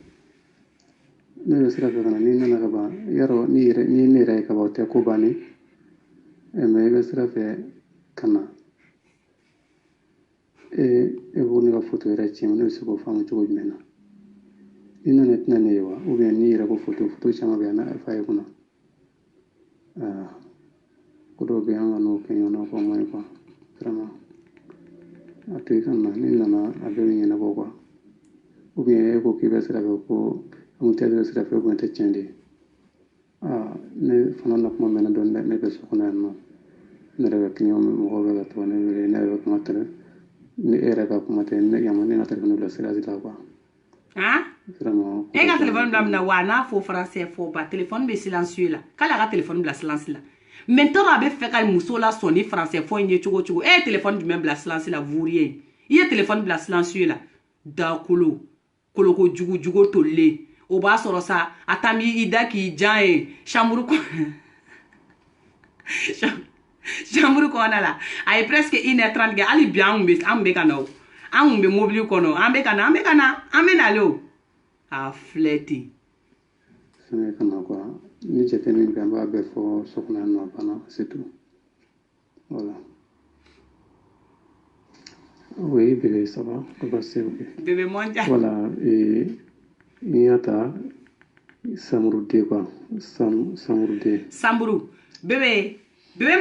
ne be sira fegana ni nana kaba yaro ni ne rai kaba te ko bani e me be sira fe kana ego ne ga foto era chi ne se ko famu to mena ina net na ne wa o bien ni ra ko foto chama be na fa e kuna ko do be anga no ke no ko mo ko vraiment ate kana ni nana abe ni na ko quoi ou bien ko ki be sira ko on tele sira ko te chende ne fana na kuma mena don ne be so kuna no ne ra ke ni mo ko be to ne ne ra ko matre ni era ka kuma te ne yamane na telefone la sira zita quoi vraiment e ka téléphone bla na wa na fo français fo ba téléphone be silencieux la kala ka téléphone bla silence la maintenant a be fait ka muso la soni français fo nye chugo chugo e téléphone du même bla silencieux la vourien il y a téléphone bla silencieux la da kolo ko jugo tolle o ba soro sa atami ida ki jan chambre ko chambre kɔnɔna la a ye presque 1h30 kɛ hali bi an kun bɛ ka na o an kun bɛ mobili kɔnɔ an bɛ ka na an bɛ nale o a filɛ ten fɛngɛ kama quoi ni jateminɛ kɛ an b'a bɛɛ fɔ so kɔnɔ yan nɔ banna c'est tout voilà. Oui, bébé, ça va, c'est ok. Bébé mondial. Voilà, et il y a ta Samroudé quoi, Samroudé. Samburu, bébé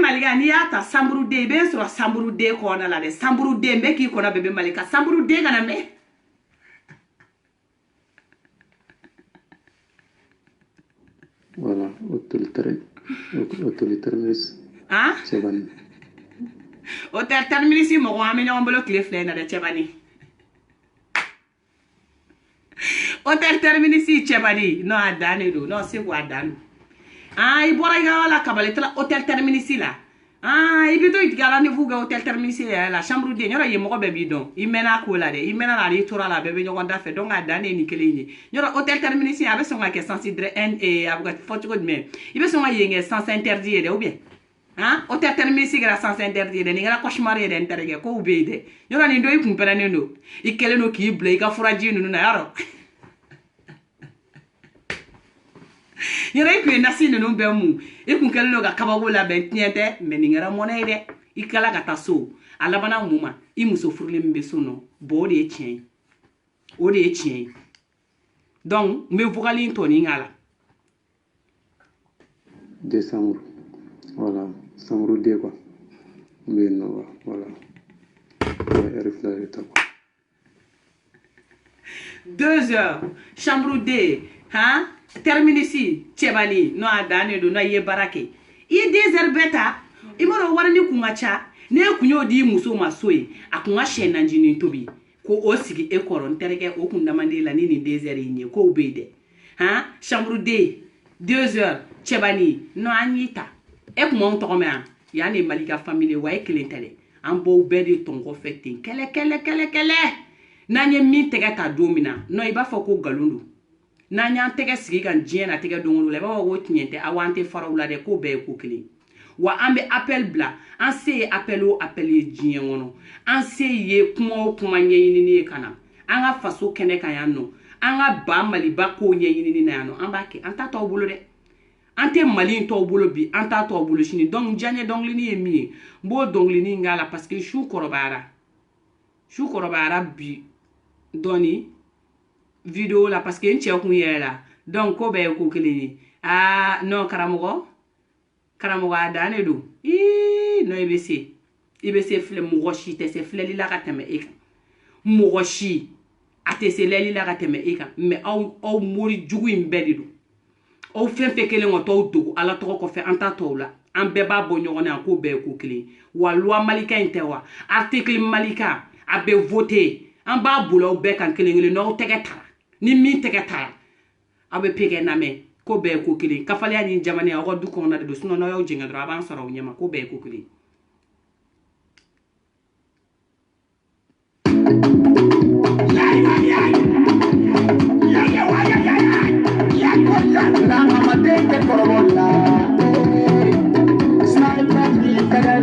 Malika, ni y'a ta Samroudé, bébé sur Samroudé qu'on a là, Samroudé, mais qui qu'on a bébé Malika, Samroudé qu'on a mais. Voilà, autoritarisme. Hein? C'est bon. Hôtel terminé ici, mon ami, on bloque les fleurs dans le Tchébani. Hôtel terminé ici, Tchébani. Non, à Danilo. Non, c'est quoi, Dan? Ah, il boit la cabale, hôtel terminé ici, là. Ah, il veut dire qu'il y a rendez-vous à hôtel terminé ici, la chambre de il y a mon bébé donc. Il mène à quoi là? Il mène à la tour à la bébé, on a fait donc à Dan et Nikelini. Il y a hôtel terminé ici, avec son qui est censé être et avec photo de même. Il veut son qui est censé interdire, ou bien? Hein? Hôtel terminé ici, grâce à interdire, il y a un cauchemar et d'intérêt, quoi, ou bien? Il y a un indo, il comprend nous. Il y a un qui blé, il y a un fourragé, nous n'avons. Yere ku nasi nunu be mu e kun kele no ga kabago la ben tiente meningera monay de ikala ga taso alabana muma I muso furle mbe sono bo de tien o de tien donc me vokalin to ni ngala Décembre voilà Samrou de quoi mais non voilà reflet 2 heures chambre D hein terminé ici Tchébani no adane do no ye barake I 2 heures beta I moro warani kungacha ne kunyo di muso masoyi akunga shena njini tobi ko osigi e koron tereke o kundamande la ni 2 heures ni ko ubede hein chambre D 2 heures Tchébani no anyita e kuma on tokome an yani Malika family wa e kelentele an bo bedi tongo fetin kele nanye min tege ta domina no iba foko galundu nanya tege sigi kan jena tege dongolu le ba wo tinyente awante farawla de ko be ko kili wa ambe appel bla an se appel o appel jien wono an se ye kuma nyeyini ni kana an ga faso kene kan yanno an ga ba mali ba ko nyeyini ni na yanno an ba ke an ta to bolo de ante mali to bolo bi an ta to bolo shini donc janye dongli ni emi bo dongli ni ngala parce que chou korobara bi doni vidéo là parce que nche ku yela donc ko be ko kelini ah non karamogo adane do no ibc fle mogoshi te se fle lila kateme eka mogoshi ate se lila kateme eka mais au mori jugu imbedi do au fenfe kele ngoto do ala to ko fe anta to la an be ba bo nyogona ko be ko kelini wa loi malika intewa article malika abe voter an ba bula be kan kelengele no tege tara ni min tege tara abe pege na me ko be ko kili kafale ani jamani a du ko na de suno no yo jinga dra ban soro nyama ko be ko kili Kana